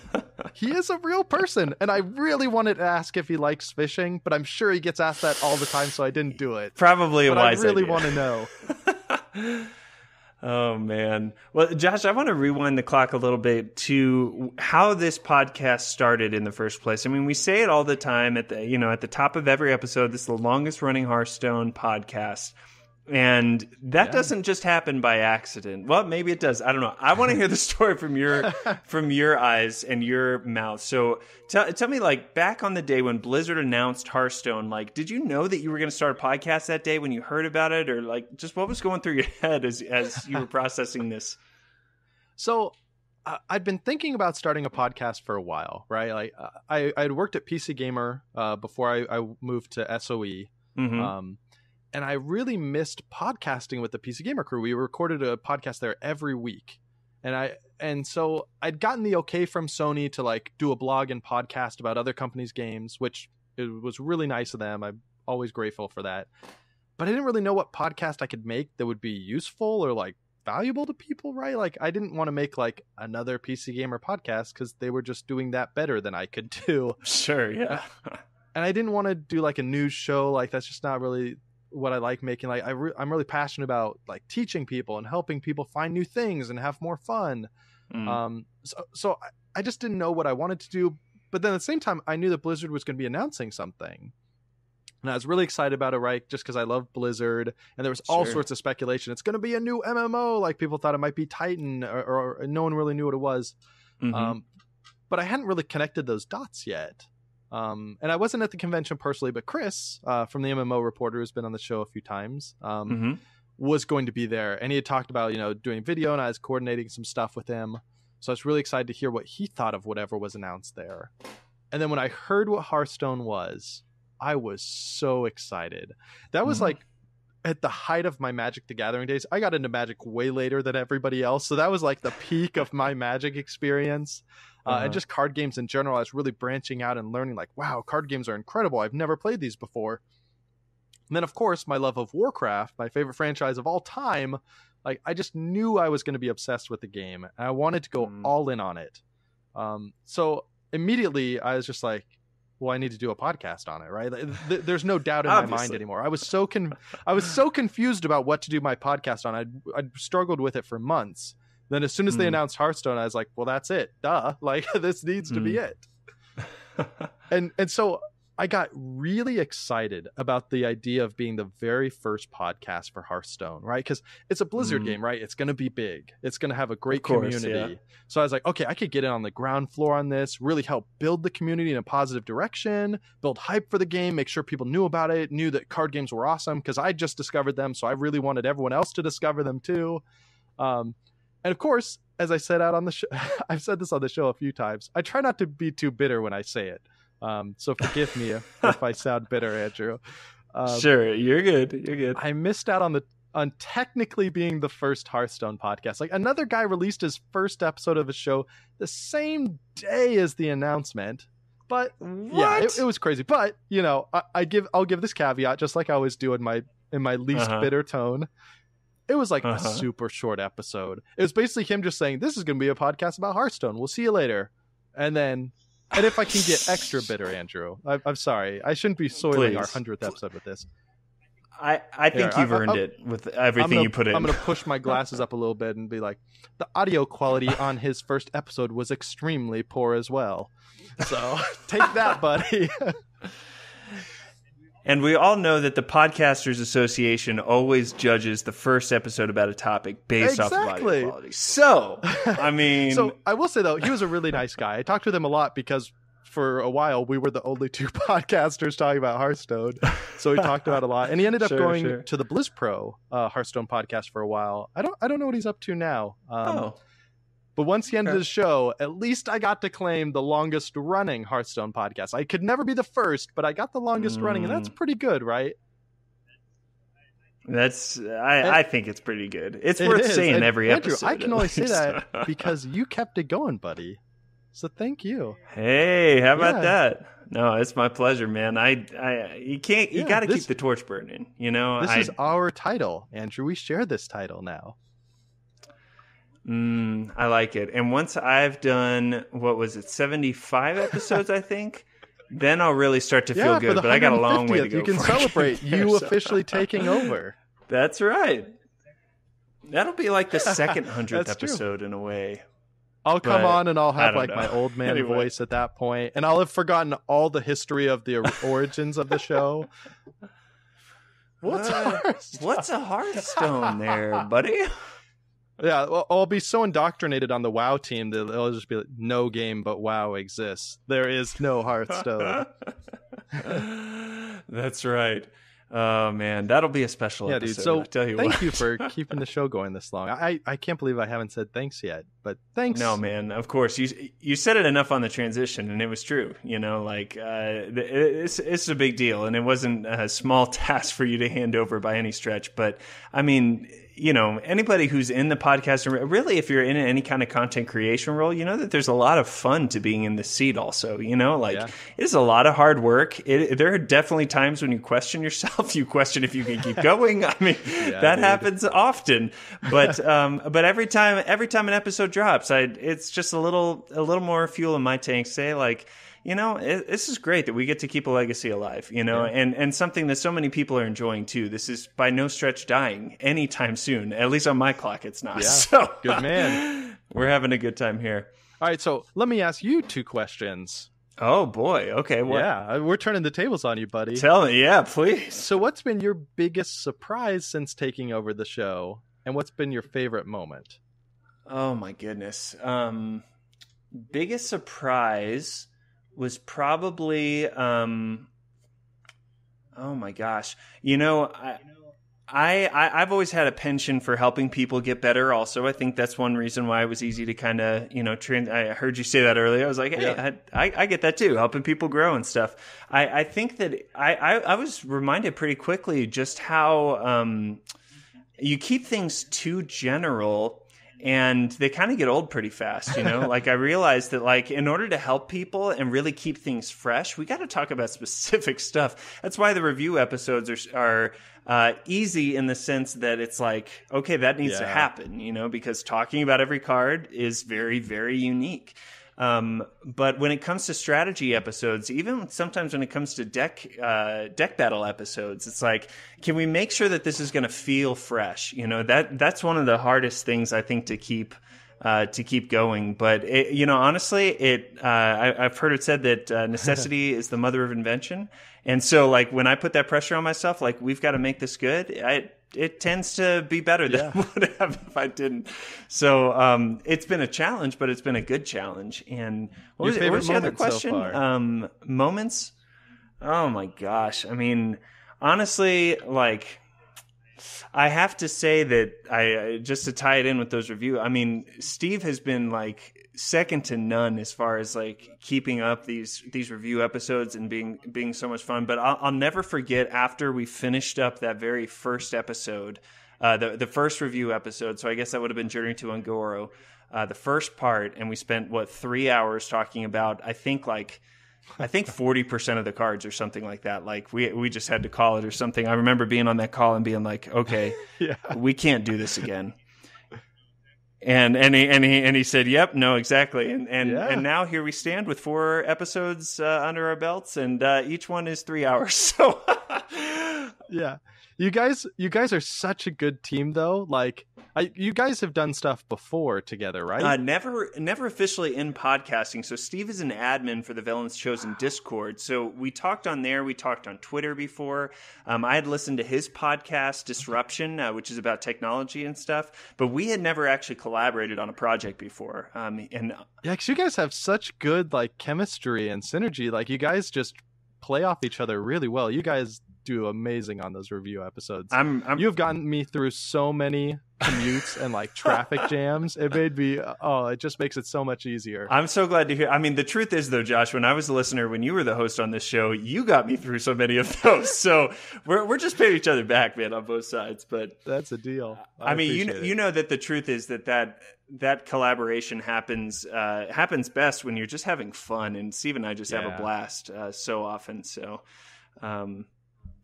He is a real person. And I really wanted to ask if he likes fishing, but I'm sure he gets asked that all the time, so I didn't do it. Probably a wise idea. I really want to know. Oh, man. Well, Josh, I want to rewind the clock a little bit to how this podcast started in the first place. I mean, we say it all the time at the top of every episode. This is the longest running Hearthstone podcast. And that doesn't just happen by accident. Well, maybe it does. I don't know. I want to hear the story from your eyes and your mouth. So tell me, like, back on the day when Blizzard announced Hearthstone, like, did you know that you were going to start a podcast that day when you heard about it? Or, like, just what was going through your head as you were processing this? So I'd been thinking about starting a podcast for a while, right? Like, I had worked at PC Gamer before I moved to SOE. And I really missed podcasting with the PC Gamer crew. We recorded a podcast there every week. And so I'd gotten the okay from Sony to like do a blog and podcast about other companies' games, which it was really nice of them. I'm always grateful for that. But I didn't really know what podcast I could make that would be useful or like valuable to people, right? Like I didn't want to make like another PC Gamer podcast because they were just doing that better than I could do. Sure, yeah. And I didn't want to do like a news show. Like that's just not really what I like making. Like I'm really passionate about like teaching people and helping people find new things and have more fun. So I just didn't know what I wanted to do. But then at the same time, I knew that Blizzard was going to be announcing something. And I was really excited about it, right? Just because I love Blizzard. And there was all sorts of speculation. It's going to be a new MMO. Like people thought it might be Titan or no one really knew what it was. But I hadn't really connected those dots yet. And I wasn't at the convention personally, but Chris from the MMO Reporter, who's been on the show a few times, was going to be there. And he had talked about, doing video, and I was coordinating some stuff with him. So I was really excited to hear what he thought of whatever was announced there. And then when I heard what Hearthstone was, I was so excited. That was like at the height of my Magic the Gathering days. I got into Magic way later than everybody else. So that was like the peak of my Magic experience. And just card games in general. I was really branching out and learning like, wow, card games are incredible. I've never played these before. And then, of course, my love of Warcraft, my favorite franchise of all time. Like, I just knew I was going to be obsessed with the game. And I wanted to go all in on it. So immediately I was just like, well, I need to do a podcast on it, right? There's no doubt in my mind anymore. I was so confused about what to do my podcast on. I'd struggled with it for months. Then as soon as they announced Hearthstone, I was like, well, that's it. Duh. Like, this needs to be it. And so I got really excited about the idea of being the very first podcast for Hearthstone, right? Because it's a Blizzard game, right? It's going to be big. It's going to have a great community. Yeah. So I was like, okay, I could get in on the ground floor on this, really help build the community in a positive direction, build hype for the game, make sure people knew about it, knew that card games were awesome because I just discovered them. So I really wanted everyone else to discover them too. And of course, as I said out on the show, I've said this on the show a few times, I try not to be too bitter when I say it. So forgive me if I sound bitter, Andrew. Sure, you're good. You're good. I missed out on technically being the first Hearthstone podcast. Like, another guy released his first episode of his show the same day as the announcement. But yeah, it was crazy. But you know, I'll give this caveat, just like I always do in my least bitter tone. It was like a super short episode. It was basically him just saying, "This is going to be a podcast about Hearthstone. We'll see you later." And if I can get extra bitter, Andrew, I'm sorry, I shouldn't be soiling our 100th episode with this. I think you've earned it with everything you put in. I'm going to push my glasses up a little bit and be like, the audio quality on his first episode was extremely poor as well. So take that, buddy. And we all know that the Podcasters Association always judges the first episode about a topic based off of audio quality. So, I mean... So, I will say, though, he was a really nice guy. I talked with him a lot because for a while we were the only two podcasters talking about Hearthstone. So we talked about it a lot. And he ended up going to the Blizz Pro Hearthstone podcast for a while. I don't know what he's up to now. But once he ended his show, at least I got to claim the longest running Hearthstone podcast. I could never be the first, but I got the longest running, and that's pretty good, right? I think it's pretty good. It's worth saying every episode. Andrew, I can only say that because you kept it going, buddy. So thank you. Hey, how about that? No, it's my pleasure, man. You got to keep the torch burning. You know, this is our title, Andrew. We share this title now. I like it. And once I've done, 75 episodes, I think, then I'll really start to feel good. But I got a long way to go. You can celebrate you officially taking over. That's right. That'll be like the second 100th episode in a way. I'll come on and I'll have like my old man voice at that point, and I'll have forgotten all the history of the origins of the show. What's a Hearthstone there, buddy? Yeah, well, I'll be so indoctrinated on the WoW team that it'll just be like, no game but WoW exists. There is no Hearthstone. That's right. Oh, man, that'll be a special episode. Dude, so I'll tell you thank you for keeping the show going this long. I can't believe I haven't said thanks yet, but thanks. No, man, of course. You said it enough on the transition, and it was true. You know, like, it's a big deal, and it wasn't a small task for you to hand over by any stretch. But, I mean... You know, anybody who's in the podcast, or really if you're in any kind of content creation role, you know that there's a lot of fun to being in the seat also, you know, like it is a lot of hard work. There are definitely times when you question yourself, you question if you can keep going. I mean, that happens often, but every time an episode drops, it's just a little more fuel in my tank, say like, you know, this is great that we get to keep a legacy alive, you know, and something that so many people are enjoying too. This is by no stretch dying anytime soon. At least on my clock, it's not. Yeah. So good man. We're having a good time here. All right, so let me ask you two questions. Oh boy. Okay. What? Yeah, we're turning the tables on you, buddy. Tell me. Yeah, please. So what's been your biggest surprise since taking over the show, and what's been your favorite moment? Oh my goodness. Biggest surprise was probably, oh my gosh, you know, I've always had a penchant for helping people get better. Also, I think that's one reason why it was easy to kind of, you know, I heard you say that earlier. I was like, hey, I get that too, helping people grow and stuff. I think that I was reminded pretty quickly just how you keep things too general, and they kind of get old pretty fast, you know? Like, I realized that, like, in order to help people and really keep things fresh, we got to talk about specific stuff. That's why the review episodes are easy in the sense that it's like, okay, that needs to happen, you know? Because talking about every card is very, very unique. But when it comes to strategy episodes, even sometimes when it comes to deck battle episodes, it's like, can we make sure that this is going to feel fresh? You know, that's one of the hardest things I think to keep going. But you know, honestly, I've heard it said that necessity is the mother of invention. And so like when I put that pressure on myself, like we've got to make this good, it tends to be better than it would have if I didn't. So it's been a challenge, but it's been a good challenge. And what was the other question? So moments? Oh my gosh. I mean, honestly, like I have to say that just to tie it in with those reviews, I mean, Steve has been like second to none as far as like keeping up these review episodes and being so much fun. But I'll never forget after we finished up that very first episode, the first review episode. So I guess that would have been Journey to Ungoro, the first part, and we spent 3 hours talking about I think 40% of the cards or something like that. Like we just had to call it or something. I remember being on that call and being like, okay, we can't do this again. And he said, yep, no, exactly. And now here we stand with 4 episodes under our belts, and each one is 3 hours. So yeah, you guys are such a good team though. Like you guys have done stuff before together, right? Never officially in podcasting. So Steve is an admin for the Villains Chosen Discord. So we talked on there. We talked on Twitter before. I had listened to his podcast, Disruption, which is about technology and stuff. But we had never actually collaborated on a project before. Yeah, because you guys have such good like chemistry and synergy. Like you guys just play off each other really well. You guys do amazing on those review episodes. You've gotten me through so many commutes and like traffic jams. It made me it just makes it so much easier. I'm so glad to hear. I mean, the truth is though, Josh, when I was a listener, when you were the host on this show, you got me through so many of those. So we're just paying each other back, man, on both sides. But that's a deal. I mean, you know that the truth is that collaboration happens best when you're just having fun, and Steve and I just have a blast so often. So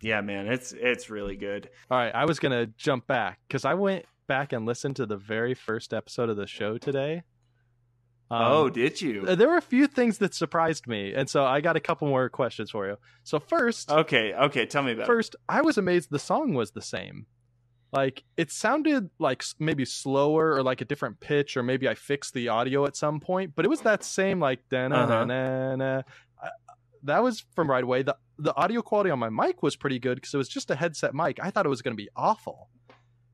yeah, man, it's really good. All right, I was gonna jump back because I went back and listened to the very first episode of the show today. Oh, did you? There were a few things that surprised me, and so I got a couple more questions for you. So first, okay, tell me about it. First, I was amazed the song was the same. Like it sounded like maybe slower or like a different pitch, or maybe I fixed the audio at some point, but it was that same like da-na-na-na-na. That was from right away. The audio quality on my mic was pretty good because it was just a headset mic. I thought it was going to be awful,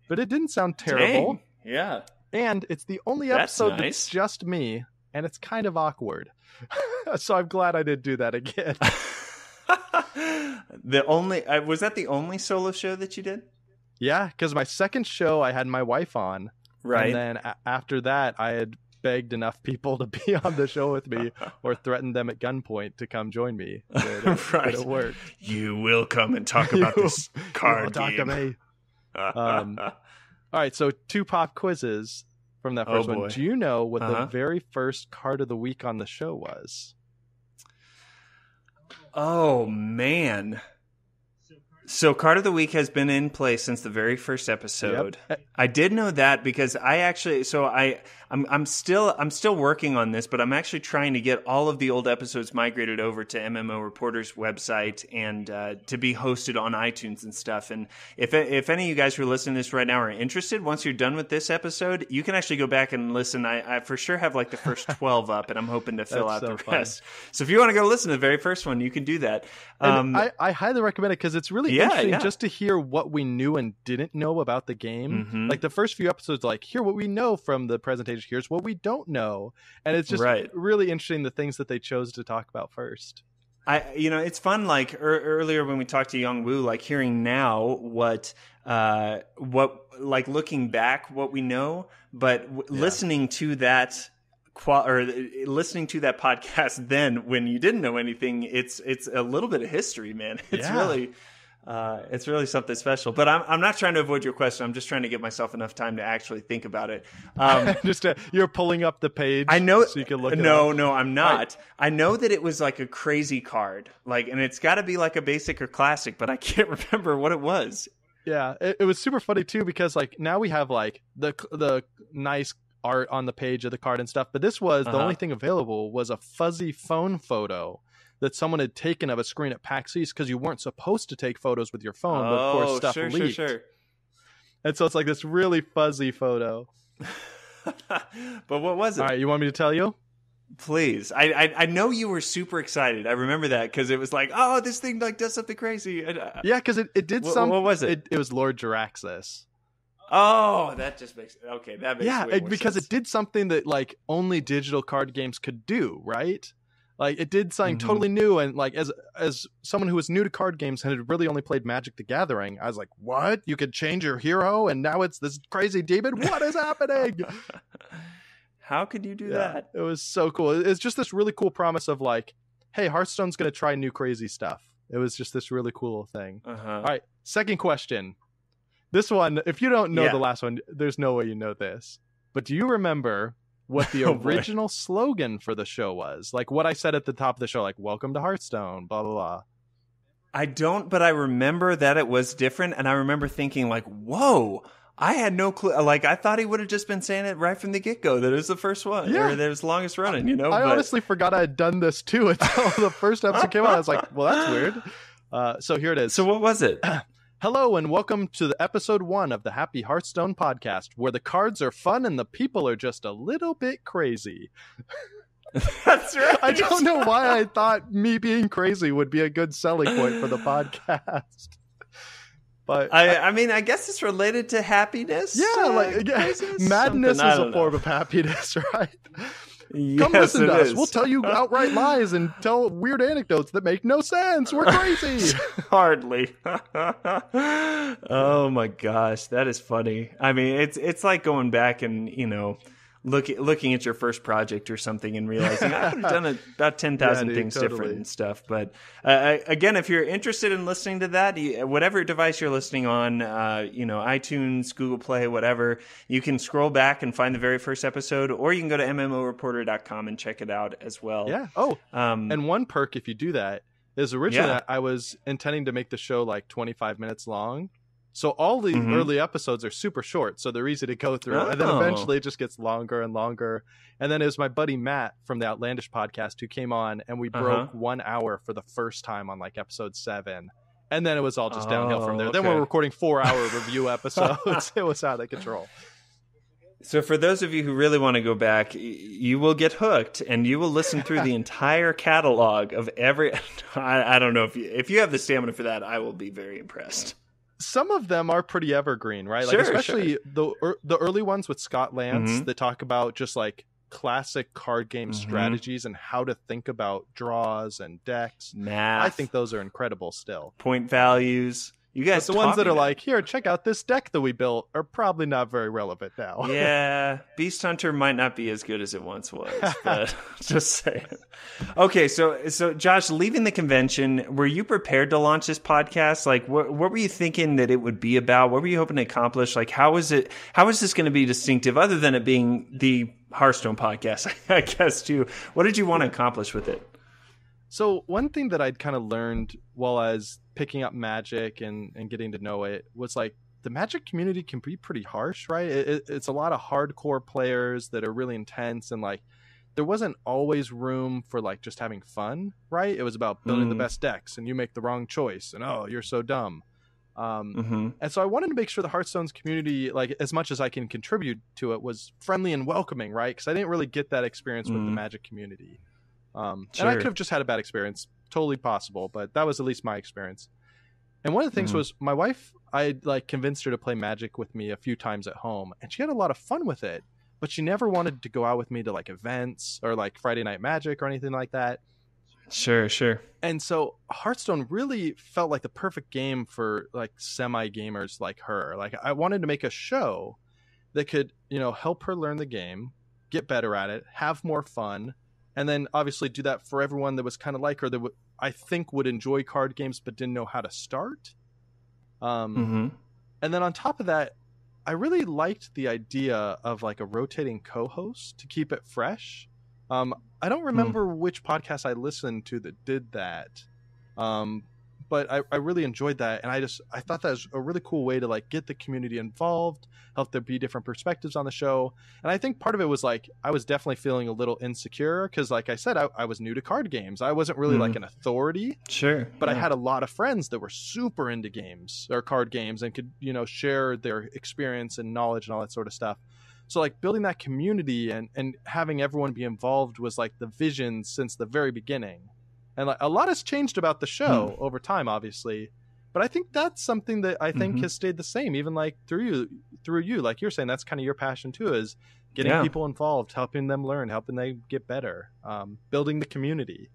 but it didn't sound terrible. Dang. Yeah. And it's the only episode that's just me, and it's kind of awkward. So I'm glad I didn't do that again. Was that the only solo show that you did? Yeah, because my second show I had my wife on. Right. And then after that, I had begged enough people to be on the show with me or threatened them at gunpoint to come join me. But it worked. You will come and talk about this card game. Talk to me. All right, so 2 pop quizzes from that first one. Do you know what the very first card of the week on the show was? Oh, man. So Card of the Week has been in place since the very first episode. Yep. I did know that because I'm still working on this, but I'm actually trying to get all of the old episodes migrated over to MMO Reporter's website and to be hosted on iTunes and stuff. And if any of you guys who are listening to this right now are interested, once you're done with this episode, you can actually go back and listen. I for sure have like the first 12 up, and I'm hoping to fill out the rest. So if you want to go listen to the very first one, you can do that. I highly recommend it because it's really interesting just to hear what we knew and didn't know about the game. Mm-hmm. Like the first few episodes, like here what we know from the presentation, here's what we don't know, and it's just really interesting the things that they chose to talk about first. It's fun. Like earlier when we talked to Yong, like hearing now what like looking back what we know, but listening to that. Listening to that podcast then when you didn't know anything, it's a little bit of history, man. It's really something special. But I'm not trying to avoid your question. I'm just trying to give myself enough time to actually think about it. You're pulling up the page. I know. So you can look. No, I'm not. I know that it was like a crazy card, and it's got to be like a basic or classic, but I can't remember what it was. Yeah, it was super funny too because like now we have like the nice art on the page of the card and stuff, but this was the only thing available was a fuzzy phone photo that someone had taken of a screen at PAX East because you weren't supposed to take photos with your phone, but of course stuff leaked. Sure. And so it's like this really fuzzy photo. But what was it? All right, you want me to tell you? Please. I know you were super excited. I remember that because it was like, oh, this thing like does something crazy. Yeah, because it did something. What was it? It was Lord Jiraxis. Oh, that just makes okay. That makes way more because sense. It did something that like only digital card games could do, right? Like it did something totally new, and like as someone who was new to card games and had really only played Magic the Gathering, I was like, what? You could change your hero and now it's this crazy demon? What is happening? How could you do that? It was so cool. It's just this really cool promise of like, hey, Hearthstone's going to try new crazy stuff. It was just this really cool thing. All right, second question. This one, if you don't know the last one, there's no way you know this. But do you remember what the original slogan for the show was? Like what I said at the top of the show, like, welcome to Hearthstone, blah, blah, blah. I don't, but I remember that it was different. And I remember thinking like, whoa, I had no clue. Like, I thought he would have just been saying it right from the get-go, that it was the first one, or that it was the longest running, you know? I honestly forgot I had done this too until the first episode came out. I was like, well, that's weird. So here it is. So what was it? Hello and welcome to the episode 1 of the Happy Hearthstone podcast, where the cards are fun and the people are just a little bit crazy. That's right. I don't know why I thought me being crazy would be a good selling point for the podcast. But I mean, I guess it's related to happiness. Yeah, madness is a form of happiness, right? Yes, come listen to us. is. We'll tell you outright lies and tell weird anecdotes that make no sense. We're crazy. Hardly. Oh my gosh, that is funny. I mean, it's like going back and, you know, looking at your first project or something and realizing I could have done about 10,000 things different and stuff. But again, if you're interested in listening to that, whatever device you're listening on, you know, iTunes, Google Play, whatever, you can scroll back and find the very first episode, or you can go to MMOreporter.com and check it out as well. Yeah. Oh, and one perk if you do that is originally I was intending to make the show like 25 minutes long. So all the early episodes are super short, so they're easy to go through. And then eventually it just gets longer and longer. And then it was my buddy Matt from the Outlandish podcast who came on, and we broke 1 hour for the first time on like episode 7. And then it was all just downhill from there. Okay. Then we're recording 4-hour review episodes. It was out of control. So for those of you who really want to go back, you will get hooked, and you will listen through the entire catalog of every... I don't know, if you have the stamina for that, I will be very impressed. Some of them are pretty evergreen, right? Like sure, especially the early ones with Scott Lance that talk about just like classic card game strategies and how to think about draws and decks. Math. I think those are incredible still. Point values. You guys, but the ones that are like, here, check out this deck that we built, are probably not very relevant now. Yeah, Beast Hunter might not be as good as it once was, but just saying. Okay, so Josh, leaving the convention, were you prepared to launch this podcast? Like, what were you thinking that it would be about? What were you hoping to accomplish? Like, how is this going to be distinctive, other than it being the Hearthstone podcast, I guess, too? What did you want to accomplish with it? So one thing that I'd kind of learned while I was picking up Magic and getting to know it was like the Magic community can be pretty harsh, right? It's a lot of hardcore players that are really intense, and like there wasn't always room for like just having fun, right? It was about building the best decks, and you make the wrong choice, and oh, you're so dumb. And so I wanted to make sure the Hearthstone's community, like as much as I can contribute to it, was friendly and welcoming, right? Because I didn't really get that experience with the Magic community. And I could have just had a bad experience, totally possible, but that was at least my experience. And one of the things was my wife, I like convinced her to play Magic with me a few times at home, and she had a lot of fun with it, but she never wanted to go out with me to like events or like Friday Night Magic or anything like that. Sure. And so Hearthstone really felt like the perfect game for like semi-gamers like her. Like I wanted to make a show that could, you know, help her learn the game, get better at it, have more fun, and then obviously do that for everyone that was kind of like her, that I think would enjoy card games but didn't know how to start. And then on top of that, I really liked the idea of like a rotating co-host to keep it fresh. I don't remember which podcast I listened to that did that. But I really enjoyed that, and I thought that was a really cool way to like get the community involved, help there be different perspectives on the show. And I think part of it was like I was definitely feeling a little insecure because, like I said, I was new to card games. I wasn't really like an authority, but I had a lot of friends that were super into games or card games and could, you know, share their experience and knowledge and all that sort of stuff. So like building that community and having everyone be involved was like the vision since the very beginning. And like a lot has changed about the show over time, obviously, But I think that's something that I think has stayed the same, even like through you, like you're saying, that's kind of your passion too, is getting people involved, helping them learn, helping them get better, building the community.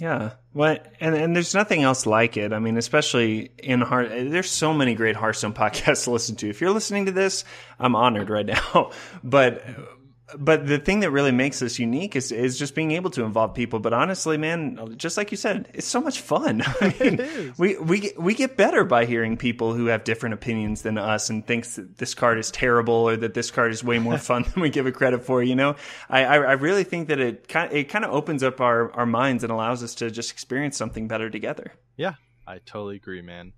Yeah. Well, and there's nothing else like it. I mean, especially in there's so many great Hearthstone podcasts to listen to. If you're listening to this, I'm honored right now. But the thing that really makes this unique is just being able to involve people. But honestly, man, just like you said, it's so much fun. I mean, it is. we get better by hearing people who have different opinions than us and thinks that this card is terrible or that this card is way more fun than we give it credit for. You know, I really think that it kind of opens up our minds and allows us to just experience something better together. Yeah, I totally agree, man.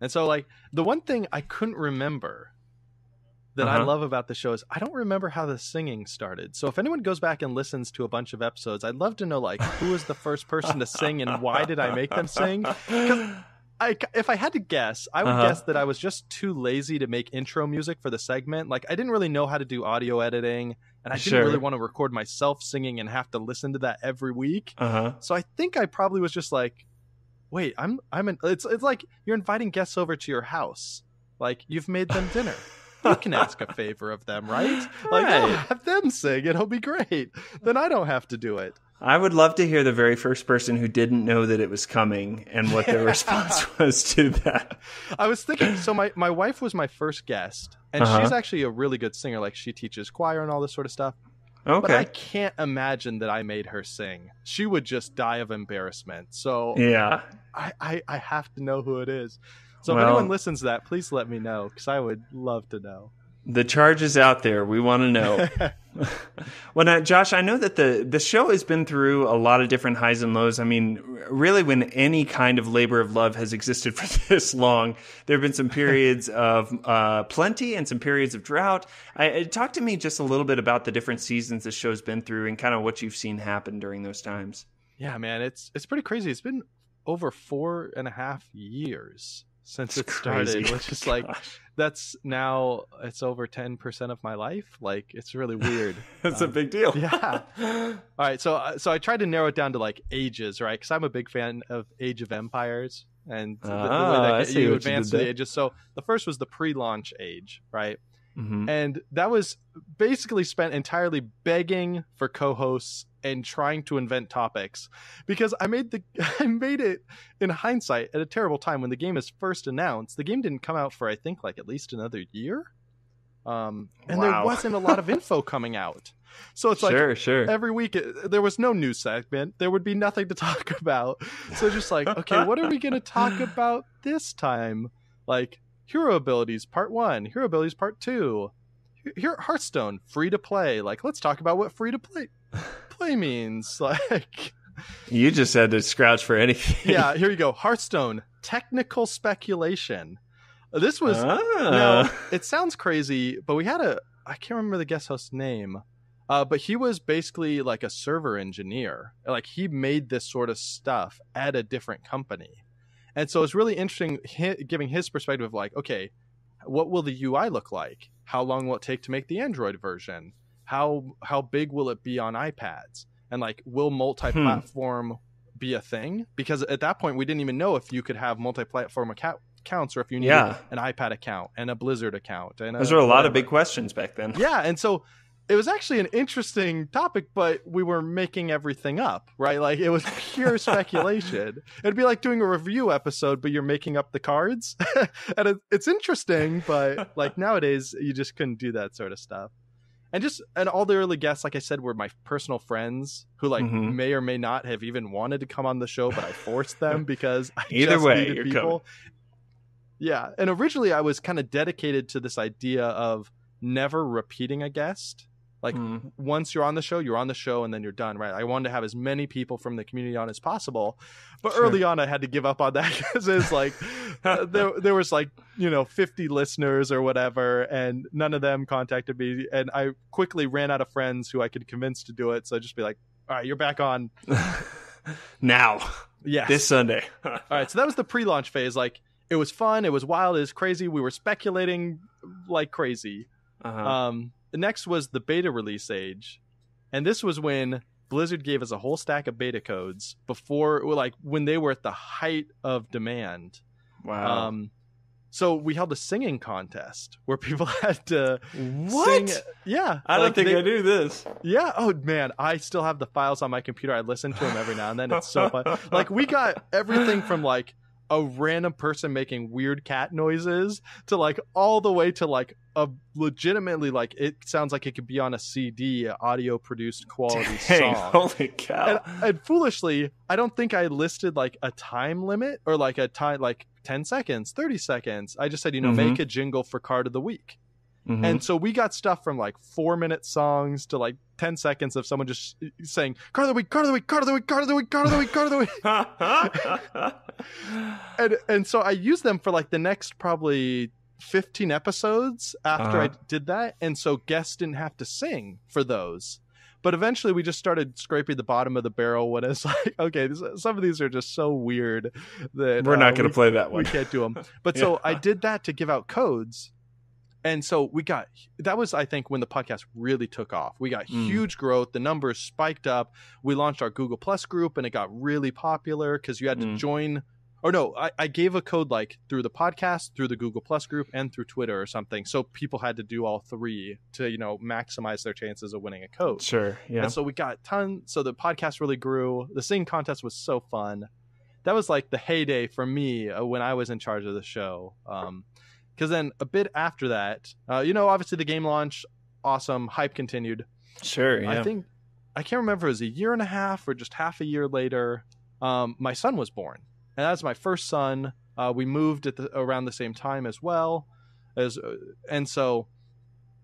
And so, like, the one thing I couldn't remember that I love about the show is I don't remember how the singing started. So if anyone goes back and listens to a bunch of episodes, I'd love to know, like, who was the first person to sing and why did I make them sing? Because if I had to guess, I would guess that I was just too lazy to make intro music for the segment. Like, I didn't really know how to do audio editing, and I didn't really want to record myself singing and have to listen to that every week. So I think I probably was just like, wait, it's like you're inviting guests over to your house. Like, you've made them dinner. You can ask a favor of them, right? Like, oh, have them sing. It'll be great. Then I don't have to do it. I would love to hear the very first person who didn't know that it was coming and what their response was to that. I was thinking, so my wife was my first guest, and she's actually a really good singer. Like, she teaches choir and all this sort of stuff. Okay. But I can't imagine that I made her sing. She would just die of embarrassment. So yeah, I have to know who it is. So if anyone listens to that, please let me know, because I would love to know. The charge is out there. We want to know. Well, now, Josh, I know that the show has been through a lot of different highs and lows. I mean, really, when any kind of labor of love has existed for this long, there have been some periods of plenty and some periods of drought. Talk to me just a little bit about the different seasons the show's been through and kind of what you've seen happen during those times. Yeah, man, it's pretty crazy. It's been over 4.5 years since it started, which is like, that's now, it's over 10% of my life. Like, it's really weird. That's a big deal. Yeah. All right. So I tried to narrow it down to like ages, right? Because I'm a big fan of Age of Empires and the way that you advance the ages. So the first was the pre-launch age, right? And that was basically spent entirely begging for co-hosts and trying to invent topics, because I made it in hindsight at a terrible time when the game is first announced. The game didn't come out for, I think, like at least another year. And there wasn't a lot of info coming out. So it's like every week there was no news segment. There would be nothing to talk about. So just like, okay, what are we going to talk about this time? Like, Hero Abilities Part 1, Hero Abilities Part 2. Here, Hearthstone, free to play. Like, let's talk about what free to play means. Like, you just had to scratch for anything. Yeah, here you go. Hearthstone, technical speculation. This was now, it sounds crazy, but we had I can't remember the guest host's name. But he was basically like a server engineer. Like, he made this sort of stuff at a different company. And so it's really interesting giving his perspective of like, okay, what will the UI look like? How long will it take to make the Android version? How big will it be on iPads? And like, will multi-platform be a thing? Because at that point, we didn't even know if you could have multi-platform accounts or if you needed an iPad account and a Blizzard account. And those were a lot of big questions back then. Yeah, and so it was actually an interesting topic, but we were making everything up, right? Like, it was pure speculation. It'd be like doing a review episode, but you're making up the cards. And it's interesting, but like nowadays, you just couldn't do that sort of stuff. And all the early guests, like I said, were my personal friends who like may or may not have even wanted to come on the show, but I forced them because I needed people. Coming. Yeah. And originally I was kind of dedicated to this idea of never repeating a guest. Like, once you're on the show and then you're done, right? I wanted to have as many people from the community on as possible. But early on, I had to give up on that because it's like, there was like, 50 listeners or whatever, and none of them contacted me. And I quickly ran out of friends who I could convince to do it. So I'd just be like, all right, you're back on. Now. Yes. This Sunday. All right. So that was the pre-launch phase. Like, it was fun. It was wild. It was crazy. We were speculating like crazy. Next was the beta release age, and this was when Blizzard gave us a whole stack of beta codes before, like when they were at the height of demand. Wow. So we held a singing contest where people had to What? sing. Yeah. I don't think I knew this. Yeah. Oh man, I still have the files on my computer. I listen to them every now and then. It's so fun. Like we got everything from like a random person making weird cat noises to like all the way to like a legitimately like it sounds like it could be on a CD, audio produced quality Dang, song. holy cow. And foolishly, I don't think I listed like a time limit or like a time like 10 seconds, 30 seconds. I just said, make a jingle for card of the week. Mm-hmm. And so we got stuff from like 4-minute songs to like 10 seconds of someone just saying card of the week, card of the week, card of the week, card of the week, card of the week, card of the week. and so I used them for like the next probably 15 episodes after I did that. And so guests didn't have to sing for those. But eventually we just started scraping the bottom of the barrel when it's like, okay, some of these are just so weird that we're not going to play that one. We can't do them. But so I did that to give out codes. And so that was, I think, when the podcast really took off. We got huge growth. The numbers spiked up. We launched our Google Plus group and it got really popular because you had to join. Or no, I gave a code like through the podcast, through the Google Plus group, and through Twitter or something. So people had to do all three to, maximize their chances of winning a code. Sure. Yeah. And so we got tons. So the podcast really grew. The singing contest was so fun. That was like the heyday for me when I was in charge of the show. Because then a bit after that, obviously the game launch, awesome, hype continued. Sure. Yeah. I can't remember if it was a year and a half or just half a year later, my son was born. And that's my first son. We moved around the same time as well. And so...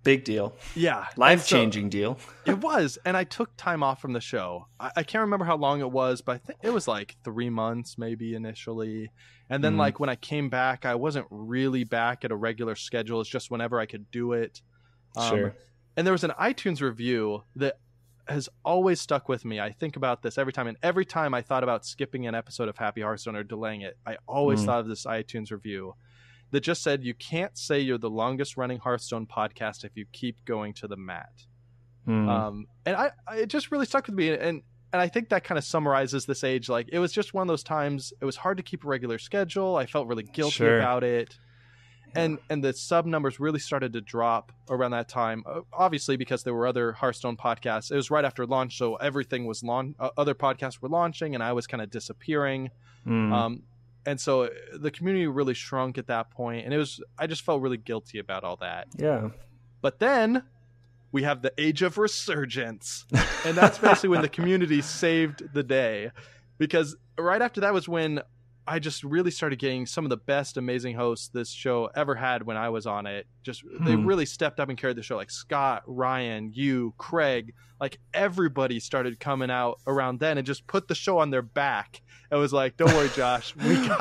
Big deal. Yeah. Life-changing deal. It was. And I took time off from the show. I can't remember how long it was, but I think it was like 3 months maybe initially. And then like when I came back, I wasn't really back at a regular schedule. It's just whenever I could do it. Sure. And there was an iTunes review that has always stuck with me. I think about this every time. And every time I thought about skipping an episode of Happy Hearthstone or delaying it, I always thought of this iTunes review that just said, you can't say you're the longest running Hearthstone podcast if you keep going to the mat. And it just really stuck with me. And I think that kind of summarizes this age. Like, it was just one of those times, it was hard to keep a regular schedule. I felt really guilty about it. And the sub numbers really started to drop around that time, obviously because there were other Hearthstone podcasts. It was right after launch, so everything was other podcasts were launching, and I was kind of disappearing. And so the community really shrunk at that point, and I just felt really guilty about all that. Yeah. But then we have the age of resurgence, and that's basically when the community saved the day, because right after that was when I just really started getting some of the best, amazing hosts this show ever had when I was on it. Just they really stepped up and carried the show, like Scott, Ryan, you, Craig, like everybody started coming out around then and just put the show on their back. It was like, don't worry, Josh,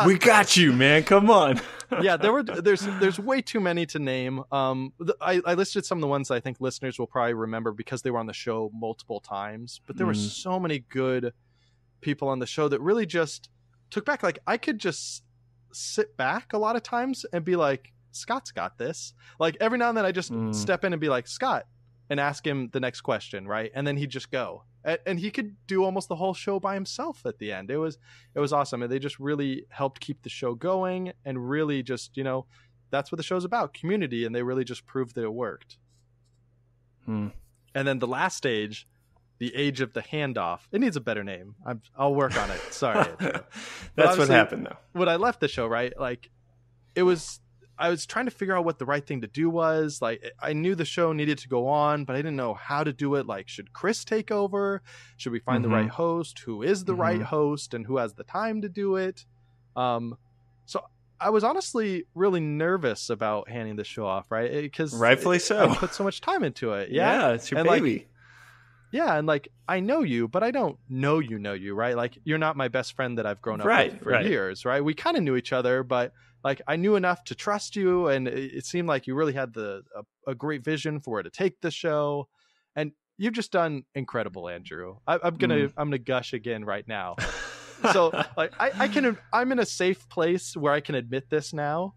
we got you, man. Come on. Yeah, there's way too many to name. I listed some of the ones I think listeners will probably remember because they were on the show multiple times. But there were so many good people on the show that really just took back. Like, I could just sit back a lot of times and be like, Scott's got this. Like, every now and then I just step in and be like, Scott, and ask him the next question, right? And then he'd just go. And he could do almost the whole show by himself at the end. It was awesome. And they just really helped keep the show going and really just, that's what the show's about, community. And they really just proved that it worked. And then the last stage, the age of the handoff. It needs a better name. I'll work on it. Sorry. That's what happened, though. When I left the show, right? Like, I was trying to figure out what the right thing to do was. Like, I knew the show needed to go on, but I didn't know how to do it. Like, should Chris take over? Should we find the right host? Who is the right host and who has the time to do it? So I was honestly really nervous about handing the show off, right? Because rightfully so. I put so much time into it. Yeah, it's your baby. Yeah, and like, I know you, but I don't know you, right? Like, you're not my best friend that I've grown up with for years, right? We kind of knew each other, but like, I knew enough to trust you, and it seemed like you really had a great vision for where to take the show, and you've just done incredible, Andrew. I'm gonna gush again right now. So like, I'm in a safe place where I can admit this now.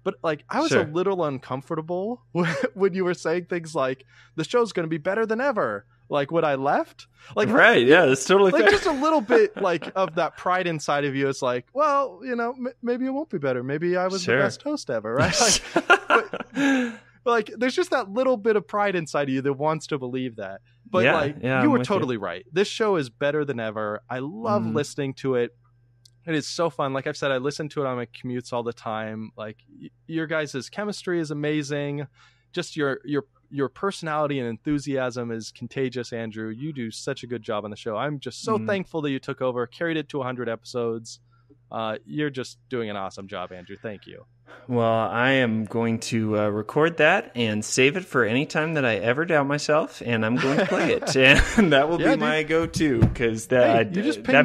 But like, I was a little uncomfortable when you were saying things like, the show's going to be better than ever. like when I left. Like, right, yeah, that's totally like fair. just a little bit like of that pride inside of you. It's like, well, maybe it won't be better. Maybe I was the best host ever, right? Like, like there's just that little bit of pride inside of you that wants to believe that. But you were totally right. This show is better than ever. I love listening to it. It is so fun. Like I've said, I listen to it on my commutes all the time. Like your guys' chemistry is amazing. Just your personality and enthusiasm is contagious, Andrew. You do such a good job on the show. I'm just so thankful that you took over, carried it to 100 episodes. You're just doing an awesome job, Andrew. Thank you. Well, I am going to record that and save it for any time that I ever doubt myself, and I'm going to play it. And that will be my go-to, because that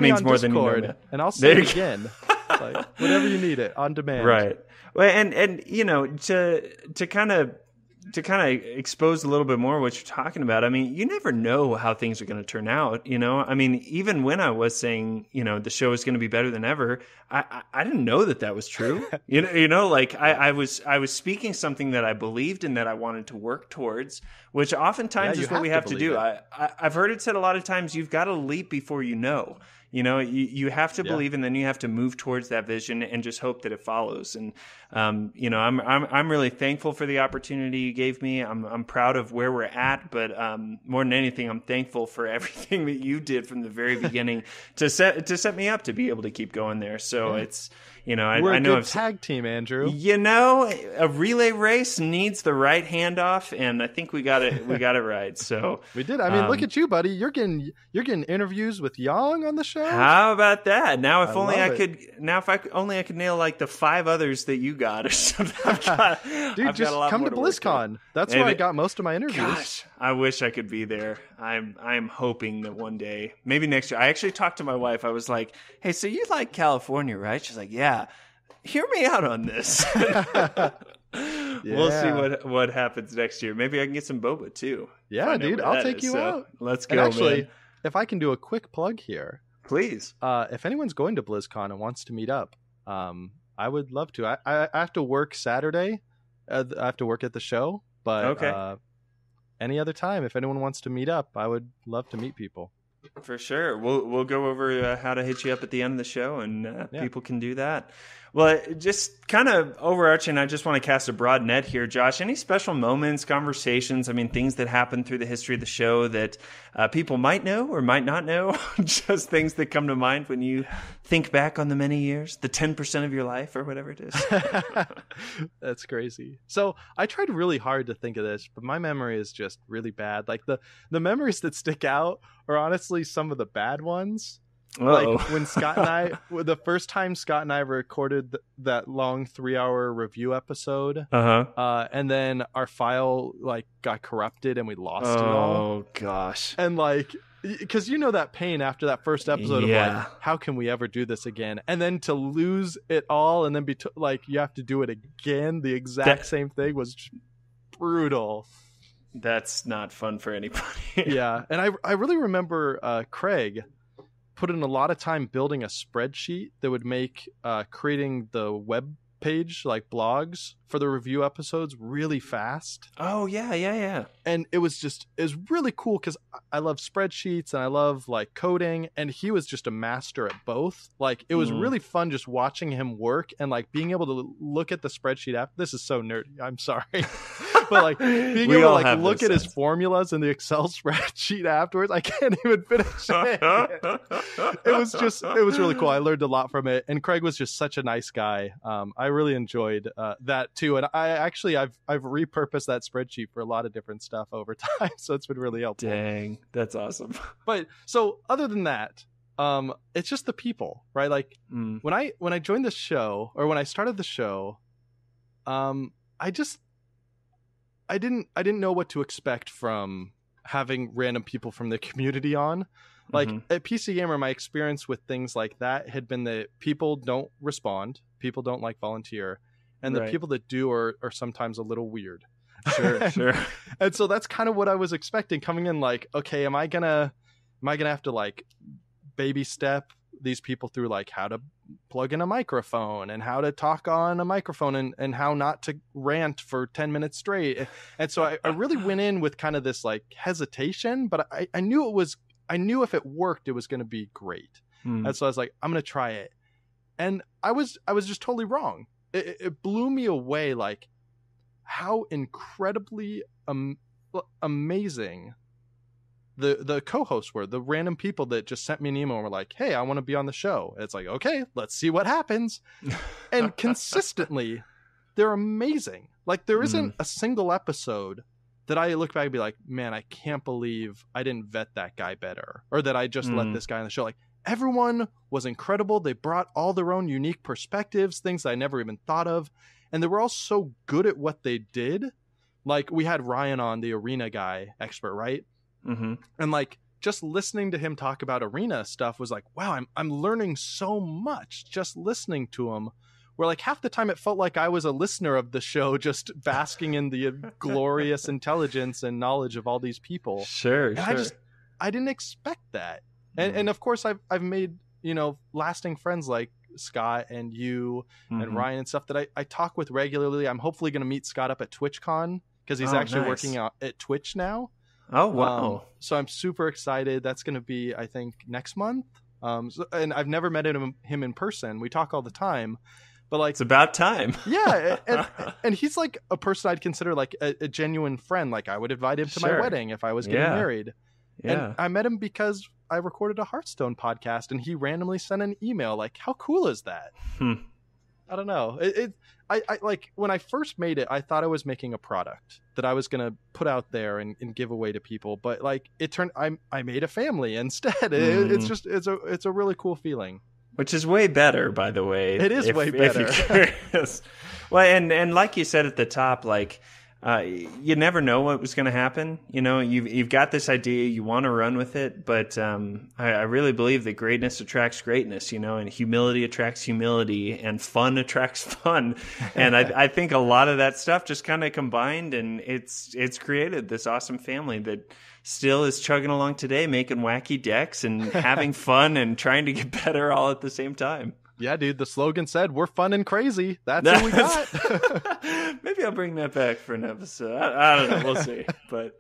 means more than you know. And I'll say it again. Like, whatever you need it, on demand. Right. Well, and to kind of expose a little bit more what you're talking about, I mean, you never know how things are going to turn out, I mean, even when I was saying, the show is going to be better than ever, I didn't know that was true. Like I was speaking something that I believed and that I wanted to work towards, which oftentimes is what we have to do. I've heard it said a lot of times, you've got to leap before you know. You have to believe, and then you have to move towards that vision and just hope that it follows. And I'm really thankful for the opportunity you gave me. I'm proud of where we're at, but more than anything, I'm thankful for everything that you did from the very beginning to set me up to be able to keep going there. So it's. We're a good tag team, Andrew. A relay race needs the right handoff, and I think we got it right. So we did. I mean, look at you, buddy. You're getting interviews with Yong on the show. How about that? Now, if I could nail like the 5 others that you got or something. Dude, just come to BlizzCon. That's where I got most of my interviews. Gosh, I wish I could be there. I'm hoping that one day, maybe next year. I actually talked to my wife. I was like, "Hey, so you like California, right?" She's like, "Yeah." Hear me out on this. We'll see what happens next year. Maybe I can get some boba too. Yeah, dude, I'll take you out. Let's go. And actually, man. If I can do a quick plug here, please. If anyone's going to BlizzCon and wants to meet up, I would love to. I have to work Saturday. I have to work at the show, but any other time, if anyone wants to meet up, I would love to meet people. For sure. We'll go over how to hit you up at the end of the show, and people can do that. Well, just kind of overarching, I just want to cast a broad net here, Josh. Any special moments, conversations, things that happened through the history of the show that people might know or might not know? Just things that come to mind when you think back on the many years, the 10% of your life or whatever it is. That's crazy. So I tried really hard to think of this, but my memory is just really bad. Like the memories that stick out are honestly some of the bad ones. Uh-oh. Like when Scott and the first time Scott and I recorded that long 3-hour review episode, and then our file got corrupted and we lost it all. Oh gosh! And because that pain after that first episode of how can we ever do this again? And then to lose it all and then be you have to do it again, the exact same thing was brutal. That's not fun for anybody. Yeah, and I really remember Craig put in a lot of time building a spreadsheet that would make creating the web page, blogs for the review episodes, really fast. Oh yeah. And it was really cool because I love spreadsheets and I love coding, and he was just a master at both. It was really fun just watching him work and being able to look at the spreadsheet after. This is so nerdy, I'm sorry. But being able to look at his formulas in the Excel spreadsheet afterwards, I can't even finish it. It was really cool. I learned a lot from it, and Craig was just such a nice guy. I really enjoyed that too, and I've repurposed that spreadsheet for a lot of different stuff over time, so it's been really helpful. Dang, that's awesome. But so other than that, it's just the people, right? When I joined this show, or when I started the show, I didn't know what to expect from having random people from the community on. At PC Gamer, my experience with things like that had been that people don't respond, people don't volunteer, and the people that do are sometimes a little weird. Sure. And so that's kind of what I was expecting coming in. Okay, am I gonna have to baby step these people through like how to plug in a microphone and how to talk on a microphone and how not to rant for 10 minutes straight. And so I really went in with kind of this like hesitation, but I knew if it worked, it was going to be great. And so I was like, I'm going to try it. And I was just totally wrong. It blew me away, like how incredibly amazing the co-hosts were, the random people that just sent me an email and were like, hey, I want to be on the show. And it's like, okay, let's see what happens. And consistently, they're amazing. Like there isn't a single episode that I look back and be like, man, I can't believe I didn't vet that guy better, or that I just let this guy on the show. Like everyone was incredible. They brought all their own unique perspectives, things I never even thought of. And they were all so good at what they did. Like we had Ryan on, the arena guy expert, right? And like just listening to him talk about arena stuff was like, wow, I'm learning so much just listening to him. Where like half the time it felt like I was a listener of the show, just basking in the glorious intelligence and knowledge of all these people. Sure. I didn't expect that. And of course I've made, lasting friends like Scott and you and Ryan and stuff that I talk with regularly. I'm hopefully going to meet Scott up at TwitchCon because he's actually working out at Twitch now. Oh, wow. So I'm super excited. That's going to be, I think, next month. And I've never met him in person. We talk all the time. But like, it's about time. Yeah. And he's like a person I'd consider like a genuine friend. Like I would invite him to my wedding if I was getting married. Yeah. And I met him because I recorded a Hearthstone podcast and he randomly sent an email. Like, how cool is that? I don't know. I like when I first made it, I thought I was making a product that I was going to put out there and give away to people. But like it turned, I made a family instead. It's a really cool feeling. Which is way better, by the way. It is way better. If you're curious. Well, and like you said at the top, like you never know what was going to happen. You've got this idea, you want to run with it, but I really believe that greatness attracts greatness. And humility attracts humility, and fun attracts fun. And I think a lot of that stuff just kind of combined, and it's created this awesome family that still is chugging along today, making wacky decks and having fun and trying to get better all at the same time. Yeah, dude, the slogan said, we're fun and crazy. That's what we got. Maybe I'll bring that back for an episode. I don't know. We'll see. But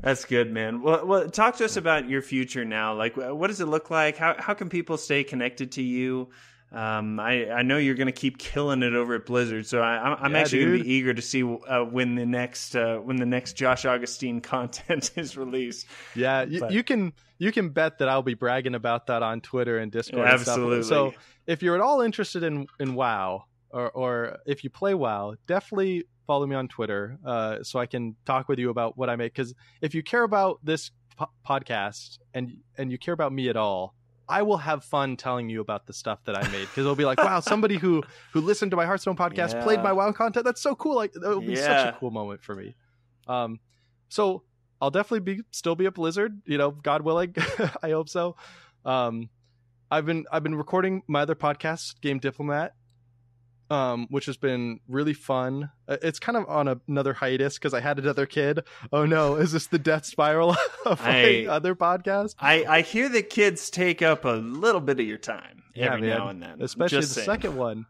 that's good, man. Well, talk to us about your future now. Like, what does it look like? How can people stay connected to you? I know you're going to keep killing it over at Blizzard, so I'm actually going to be eager to see when the next Josh Augustine content is released. Yeah, you can bet that I'll be bragging about that on Twitter and Discord. Absolutely. And stuff. So if you're at all interested in WoW or if you play WoW, definitely follow me on Twitter so I can talk with you about what I make. Because if you care about this podcast and you care about me at all, I will have fun telling you about the stuff that I made, because it'll be like, wow, somebody who listened to my Hearthstone podcast played my WoW content. That's so cool. Like it will be such a cool moment for me. So I'll definitely still be at Blizzard, God willing. I hope so. I've been recording my other podcast, Game Diplomat, which has been really fun. It's kind of on another hiatus because I had another kid. Oh no, is this the death spiral of my other podcast? I hear that kids take up a little bit of your time every now and then. Especially the second one.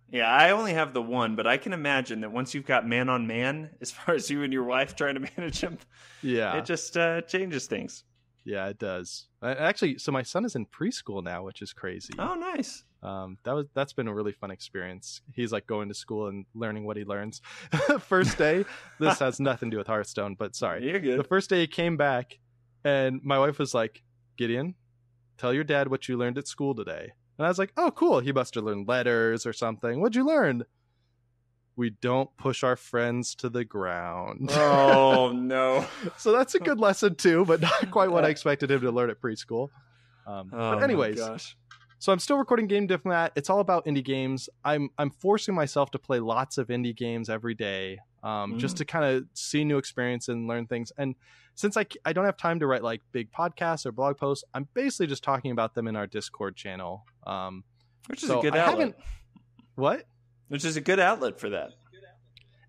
Yeah, I only have the one, but I can imagine that once you've got man on man, as far as you and your wife trying to manage them, it just changes things. Yeah, it does. Actually, so my son is in preschool now, which is crazy. Oh, nice. That's been a really fun experience. He's like going to school and learning what he learns. First day, this has nothing to do with Hearthstone, but sorry. You're good. The first day he came back, and my wife was like, Gideon, tell your dad what you learned at school today. And I was like, oh, cool. He must have learned letters or something. What'd you learn? We don't push our friends to the ground. Oh, no. So that's a good lesson, too, but not quite what I expected him to learn at preschool. But anyways, so I'm still recording Game Diplomat. It's all about indie games. I'm forcing myself to play lots of indie games every day, just to kind of see new experience and learn things. And since I don't have time to write like big podcasts or blog posts, I'm basically just talking about them in our Discord channel. Which is a good outlet. What? Which is a good outlet for that.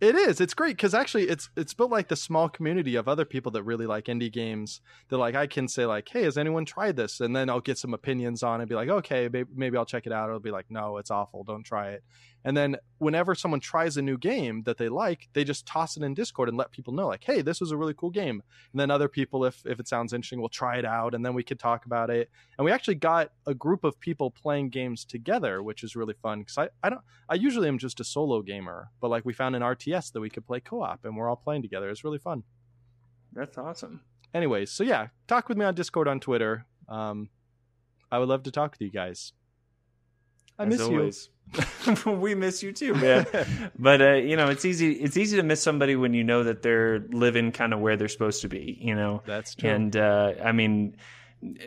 It is. It's great because actually it's built like the small community of other people that really like indie games. That like I can say like, hey, has anyone tried this? And then I'll get some opinions on it and be like, okay, maybe I'll check it out. It'll be like, no, it's awful. Don't try it. And then whenever someone tries a new game that they like, they just toss it in Discord and let people know like, hey, this was a really cool game. And then other people, if it sounds interesting, will try it out and then we could talk about it. And we actually got a group of people playing games together, which is really fun because I usually am just a solo gamer, but like we found an RTS that we could play co-op and we're all playing together. It's really fun. That's awesome. Anyways, so yeah, talk with me on Discord, on Twitter. I would love to talk with you guys. I miss always. We miss you too, man. But it's easy to miss somebody when you know that they're living kind of where they're supposed to be, That's true. And I mean,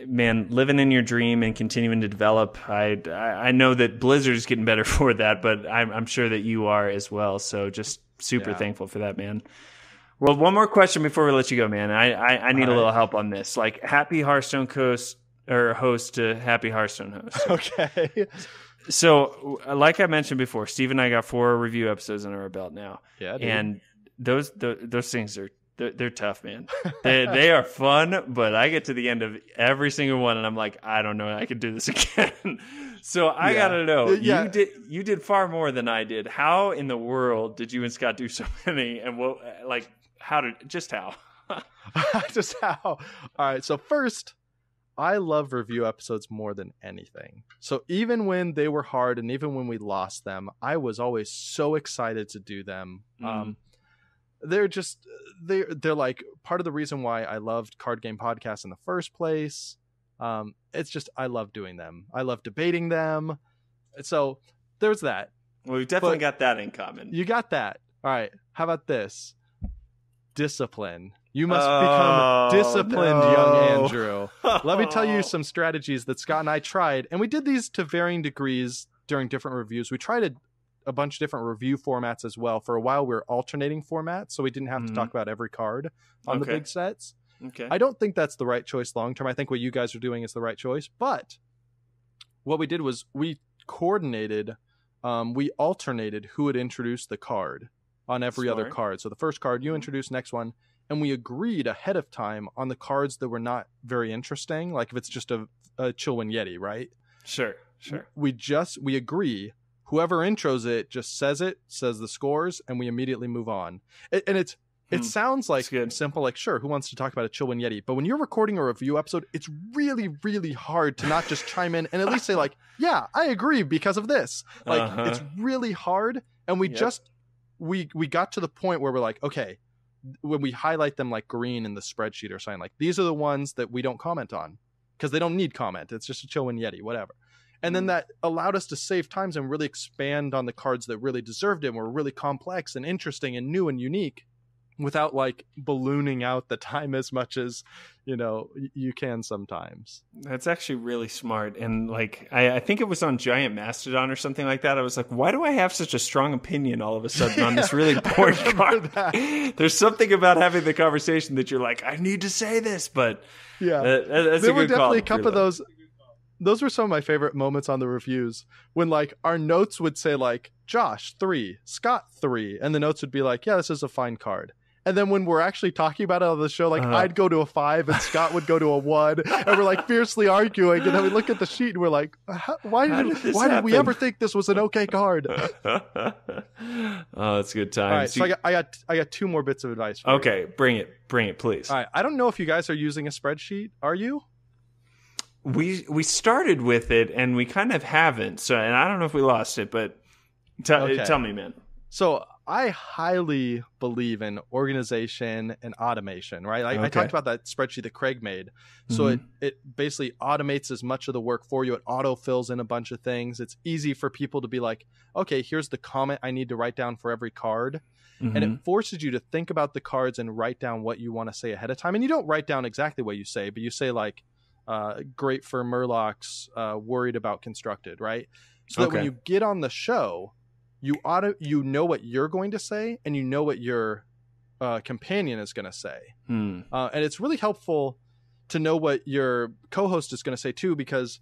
man, living in your dream and continuing to develop, I know that Blizzard is getting better for that, but I'm sure that you are as well. So just super thankful for that, man. Well, one more question before we let you go, man. I need a little help on this. Like, happy Hearthstone host to happy Hearthstone host. Okay. So, like I mentioned before, Steve and I got 4 review episodes under our belt now. Yeah, dude. And those things they're tough, man. They are fun, but I get to the end of every single one, and I'm like, I don't know, I could do this again. So I gotta know, you did far more than I did. How in the world did you and Scott do so many? And how? Just how? All right. So first, I love review episodes more than anything. So even when they were hard and even when we lost them, I was always so excited to do them. They're like part of the reason why I loved Card Game Podcasts in the first place. It's just, I love doing them. I love debating them. So there's that. Well, we've definitely got that in common. You got that. All right. How about this? Discipline. You must become disciplined, young Andrew. Let me tell you some strategies that Scott and I tried. And we did these to varying degrees during different reviews. We tried a bunch of different review formats as well. For a while, we were alternating formats, so we didn't have to talk about every card on the big sets. Okay. I don't think that's the right choice long term. I think what you guys are doing is the right choice. But what we did was we coordinated, we alternated who would introduce the card on every other card. So the first card you introduce, next one. And we agreed ahead of time on the cards that were not very interesting. Like if it's just a Chillwind Yeti, right? Sure. We agree. Whoever intros it just says the scores, and we immediately move on. It sounds like simple, like, sure, who wants to talk about a Chillwind Yeti? But when you're recording a review episode, it's really, really hard to not just chime in and at least say like, yeah, I agree because of this. Like it's really hard. And we got to the point where we're like, okay, when we highlight them like green in the spreadsheet or something, like these are the ones that we don't comment on because they don't need comment. It's just a Chillwind Yeti, whatever. And then that allowed us to save times and really expand on the cards that really deserved it and were really complex and interesting and new and unique without like ballooning out the time as much as, you can sometimes. That's actually really smart. And like, I think it was on Giant Mastodon or something like that. I was like, why do I have such a strong opinion all of a sudden on this really boring card? There's something about having the conversation that you're like, I need to say this, but that's there were definitely a couple of those. Those were some of my favorite moments on the reviews when like our notes would say like Josh 3, Scott 3, and the notes would be like, yeah, this is a fine card. And then when we're actually talking about it on the show, like I'd go to a 5 and Scott would go to a 1, and we're like fiercely arguing. And then we look at the sheet and we're like, why did we ever think this was an okay card? Oh, that's good time. All right, so I got 2 more bits of advice for you. Okay, bring it, please. All right, I don't know if you guys are using a spreadsheet. Are you? We started with it and we kind of haven't. So, and I don't know if we lost it, but tell me, man. So I highly believe in organization and automation, right? I talked about that spreadsheet that Craig made. So it basically automates as much of the work for you. It auto-fills in a bunch of things. It's easy for people to be like, okay, here's the comment I need to write down for every card. And it forces you to think about the cards and write down what you want to say ahead of time. And you don't write down exactly what you say, but you say like, great for Murlocs, worried about constructed, right? So that when you get on the show, you know what you're going to say and you know what your companion is going to say. And it's really helpful to know what your co-host is going to say too, because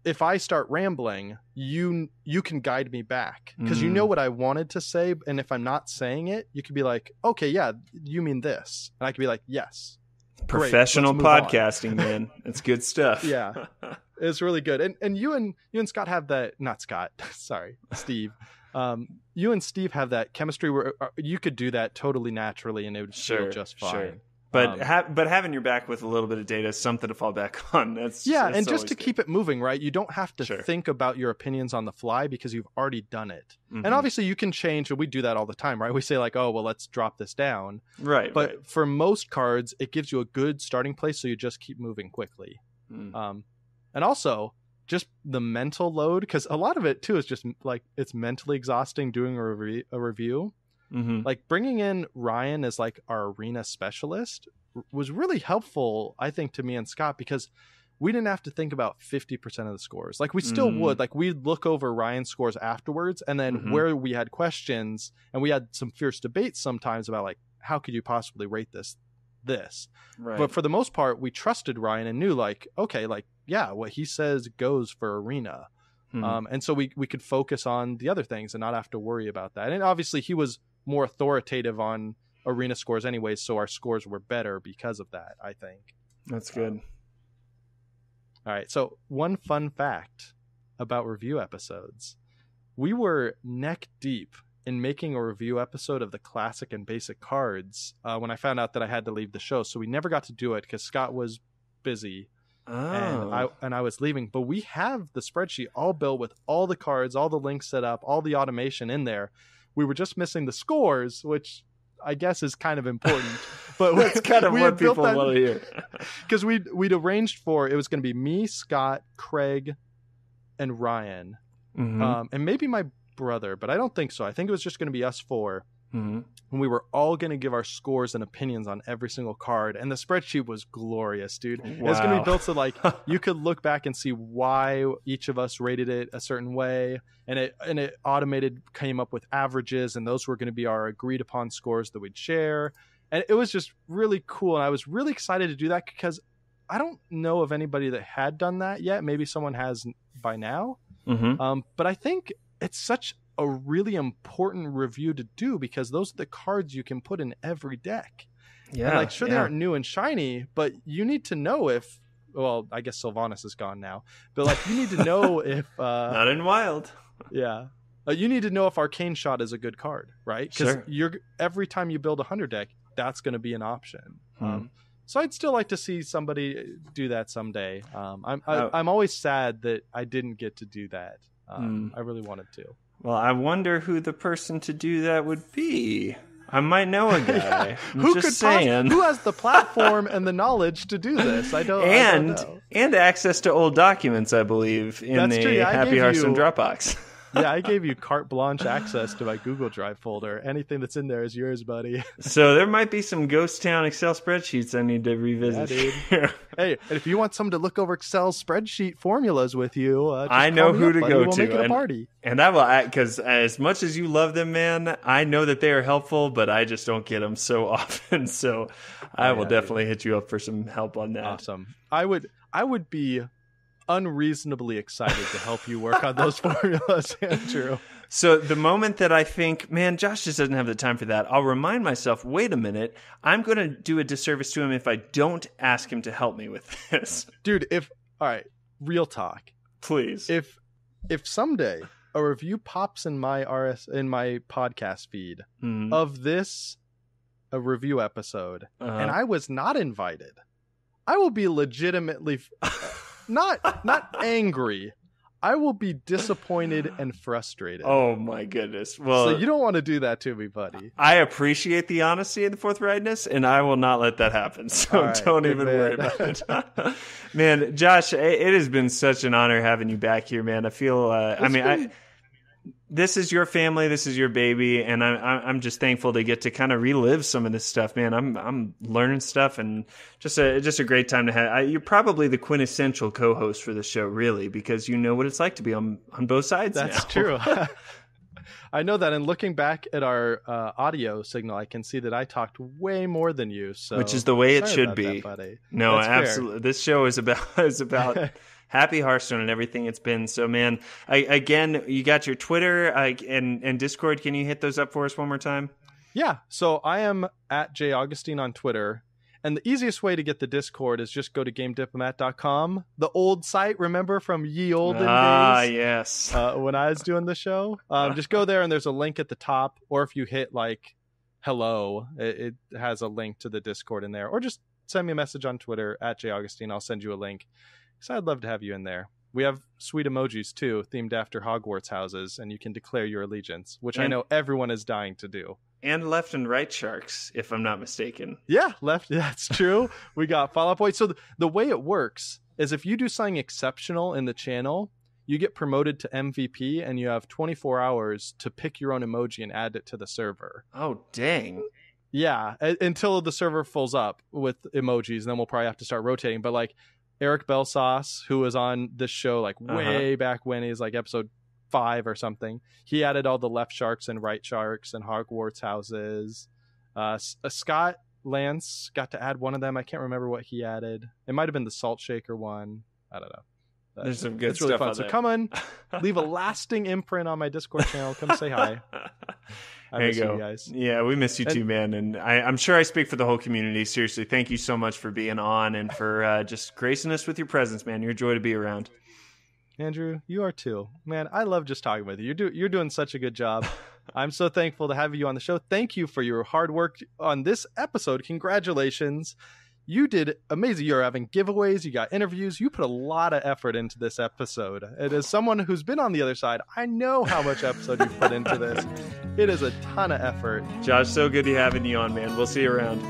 if I start rambling, you can guide me back because you know what I wanted to say. And if I'm not saying it, you could be like, okay, yeah, you mean this. And I could be like, yes. Professional podcasting, man. It's good stuff. Yeah. It's really good. And you and Scott have that, not Scott, sorry, Steve. You and Steve have that chemistry where you could do that totally naturally and it would feel just fine. Sure. But having your back with a little bit of data is something to fall back on. That's and just to good. keep it moving, right? You don't have to think about your opinions on the fly because you've already done it. Mm-hmm. And obviously you can change, and we do that all the time, right? We say like, oh, well, let's drop this down. Right. But for most cards, it gives you a good starting place, so you just keep moving quickly. And also just the mental load, because a lot of it too is just like it's mentally exhausting doing a review. Mm-hmm. Like bringing in Ryan as like our arena specialist was really helpful, I think, to me and Scott, because we didn't have to think about 50% of the scores. Like we still would, like we'd look over Ryan's scores afterwards, and then where we had questions, and we had some fierce debates sometimes about like, how could you possibly rate this? Right. But for the most part, we trusted Ryan and knew like, okay, like, yeah, what he says goes for arena. And so we could focus on the other things and not have to worry about that. And obviously he was more authoritative on arena scores anyways, so our scores were better because of that, I think. That's good. All right, so one fun fact about review episodes. We were neck deep in making a review episode of the classic and basic cards when I found out that I had to leave the show, so we never got to do it because Scott was busy. And I was leaving, but we have the spreadsheet all built with all the cards, all the links set up, all the automation in there. We were just missing the scores, which I guess is kind of important. But that's kind of what people want to hear. Because we'd arranged for it was going to be me, Scott, Craig, and Ryan, and maybe my brother, but I don't think so. I think it was just going to be us four. And we were all going to give our scores and opinions on every single card, and the spreadsheet was glorious, dude. Wow. It was going to be built so like you could look back and see why each of us rated it a certain way, and it automated came up with averages, and those were going to be our agreed upon scores that we'd share. And it was just really cool, and I was really excited to do that because I don't know of anybody that had done that yet. Maybe someone has by now, but I think it's such a really important review to do because those are the cards you can put in every deck. Yeah. And like, sure, they aren't new and shiny, but you need to know if, well, I guess Sylvanas is gone now, but like you need to know if, not in Wild. Yeah. You need to know if Arcane Shot is a good card, right? Because every time you build a 100 deck, that's going to be an option. So I'd still like to see somebody do that someday. I'm always sad that I didn't get to do that. I really wanted to. Well, I wonder who the person to do that would be. I might know a guy. Who has the platform and the knowledge to do this? I don't know. And access to old documents, I believe, in the Happy Hearthstone Dropbox. Yeah, I gave you carte blanche access to my Google Drive folder. Anything that's in there is yours, buddy. So there might be some Ghost Town Excel spreadsheets I need to revisit. Yeah, dude. Hey, and if you want someone to look over Excel spreadsheet formulas with you, I know who to go we'll to. Make it a party. And I will, because as much as you love them, man, I know that they are helpful, but I just don't get them so often. So I will definitely hit you up for some help on that. Awesome. I would be unreasonably excited to help you work on those formulas, Andrew. So the moment that I think, man, Josh just doesn't have the time for that, I'll remind myself, wait a minute, I'm going to do a disservice to him if I don't ask him to help me with this. Dude, all right, real talk. Please. If someday a review pops in my podcast feed of a review episode and I was not invited, I will be legitimately not angry. I will be disappointed and frustrated. Oh my goodness. Well, so you don't want to do that to me, buddy. I appreciate the honesty and the forthrightness, and I will not let that happen. So don't even worry about it. Man, Josh, it has been such an honor having you back here, man. I feel this is your family, this is your baby, and I'm just thankful to get to kind of relive some of this stuff, man. I'm learning stuff, and just a great time to have. You're probably the quintessential co-host for the show, really, because you know what it's like to be on both sides. That's now. true. I know that. And looking back at our audio signal, I can see that I talked way more than you. So which is the way it sorry should about be. that, buddy. No, That's absolutely. fair. This show is about Happy Hearthstone and everything it's been. So, man, again, you got your Twitter and Discord. Can you hit those up for us one more time? Yeah. So I am at Augustine on Twitter. And the easiest way to get the Discord is just go to gamediplomat.com. The old site, remember, from ye olden days? Ah, yes. When I was doing the show. Just go there and there's a link at the top. Or if you hit like hello, it has a link to the Discord in there. Or just send me a message on Twitter at Augustine. I'll send you a link. So I'd love to have you in there. We have sweet emojis too, themed after Hogwarts houses, and you can declare your allegiance, which I know everyone is dying to do. And left and right sharks, if I'm not mistaken. Yeah, left. That's true. We got Fall Out Boy. So the way it works is if you do something exceptional in the channel, you get promoted to MVP, and you have 24 hours to pick your own emoji and add it to the server. Oh, dang. Yeah, until the server fills up with emojis, and then we'll probably have to start rotating. But like Eric Belsauce, who was on this show like way back when, he's like episode 5 or something, he added all the left sharks and right sharks and Hogwarts houses. Scott Lance got to add one of them. I can't remember what he added. It might have been the salt shaker one. I don't know. There's some good it's really stuff fun. on So there. come on, leave a lasting imprint on my Discord channel. Come say hi. There you go. Guys. Yeah, we miss you too, man. And I'm sure I speak for the whole community. Seriously, thank you so much for being on and for just gracing us with your presence, man. You're a joy to be around. Andrew, you are too. Man, I love just talking with you. You're doing such a good job. I'm so thankful to have you on the show. Thank you for your hard work on this episode. Congratulations. You did amazing. You're having giveaways. You got interviews. You put a lot of effort into this episode. And as someone who's been on the other side, I know how much episode you've put into this. It is a ton of effort. Josh, so good to having you on, man. We'll see you around.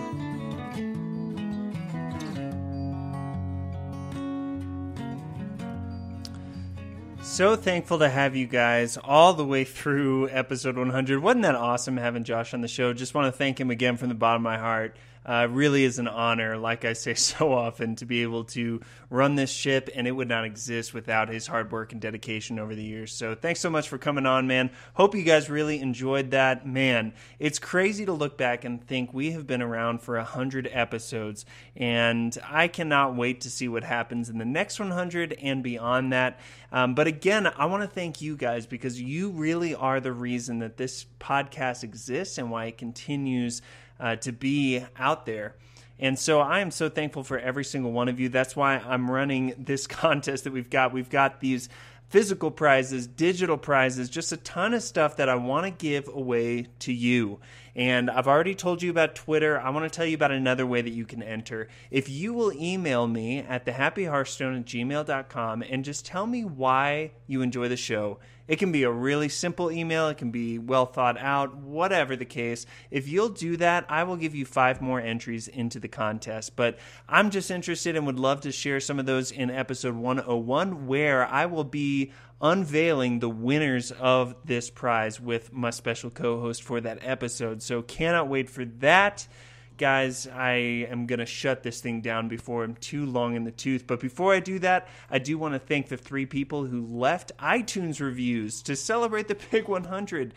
So thankful to have you guys all the way through episode 100. Wasn't that awesome having Josh on the show? Just want to thank him again from the bottom of my heart. Really is an honor, like I say so often, to be able to run this ship, and it would not exist without his hard work and dedication over the years. So thanks so much for coming on, man. Hope you guys really enjoyed that. Man, it's crazy to look back and think we have been around for 100 episodes, and I cannot wait to see what happens in the next 100 and beyond that. But again, I want to thank you guys because you really are the reason that this podcast exists and why it continues to be out there. And so I am so thankful for every single one of you. That's why I'm running this contest that we've got. We've got these physical prizes, digital prizes, just a ton of stuff that I want to give away to you. And I've already told you about Twitter. I want to tell you about another way that you can enter. If you will email me at thehappyhearthstone@gmail.com and just tell me why you enjoy the show. It can be a really simple email. It can be well thought out, whatever the case. If you'll do that, I will give you 5 more entries into the contest. But I'm just interested and would love to share some of those in episode 101, where I will be unveiling the winners of this prize with my special co-host for that episode. So cannot wait for that. Guys, I am going to shut this thing down before I'm too long in the tooth. But before I do that, I do want to thank the 3 people who left iTunes reviews to celebrate the Big 100.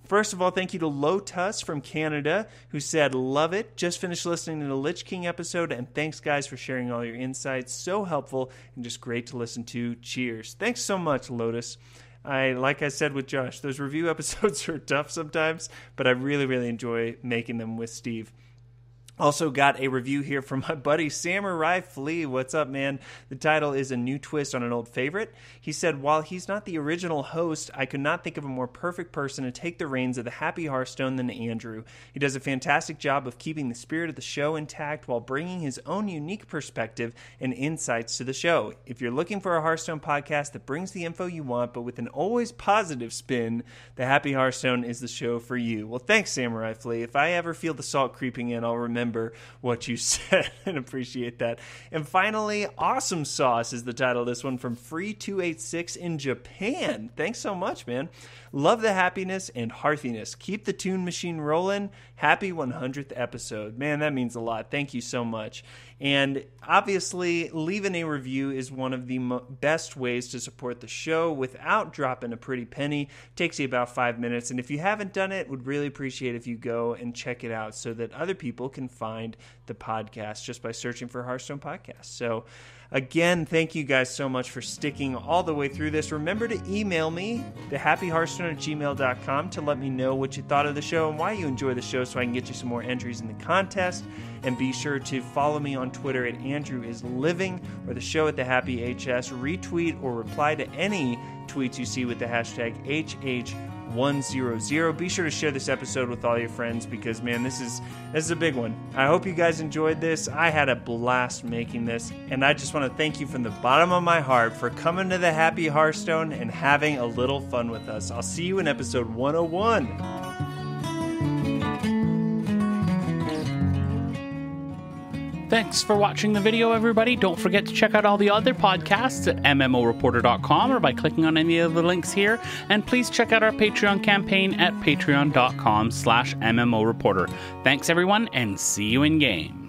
First of all, thank you to Lotus from Canada, who said, love it. Just finished listening to the Lich King episode, and thanks, guys, for sharing all your insights. So helpful and just great to listen to. Cheers. Thanks so much, Lotus. Like I said with Josh, those review episodes are tough sometimes, but I really, really enjoy making them with Steve. Also got a review here from my buddy Samurai Flea. What's up, man? The title is A New Twist on an Old Favorite. He said, while he's not the original host, I could not think of a more perfect person to take the reins of the Happy Hearthstone than Andrew. He does a fantastic job of keeping the spirit of the show intact while bringing his own unique perspective and insights to the show. If you're looking for a Hearthstone podcast that brings the info you want, but with an always positive spin, the Happy Hearthstone is the show for you. Well, thanks, Samurai Flea. If I ever feel the salt creeping in, I'll remember remember what you said and appreciate that. And finally, Awesome Sauce is the title of this one from Free286 in Japan. Thanks so much, man. Love the happiness and heartiness. Keep the tune machine rolling. Happy 100th episode. Man, that means a lot. Thank you so much. And obviously, leaving a review is one of the best ways to support the show without dropping a pretty penny. It takes you about 5 minutes. And if you haven't done it, would really appreciate if you go and check it out so that other people can find the podcast just by searching for Hearthstone Podcast. So again, thank you guys so much for sticking all the way through this. Remember to email me, thehappyhearthstone@gmail.com, to let me know what you thought of the show and why you enjoy the show so I can get you some more entries in the contest. And be sure to follow me on Twitter at AndrewIsLiving or the show at TheHappyHS. Retweet or reply to any tweets you see with the hashtag HH100. Be sure to share this episode with all your friends because, man, this is a big one. I hope you guys enjoyed this. I had a blast making this, and I just want to thank you from the bottom of my heart for coming to the Happy Hearthstone and having a little fun with us. I'll see you in episode 101. Thanks for watching the video, everybody. Don't forget to check out all the other podcasts at MMOreporter.com or by clicking on any of the links here. And please check out our Patreon campaign at patreon.com/MMOreporter. Thanks, everyone, and see you in game.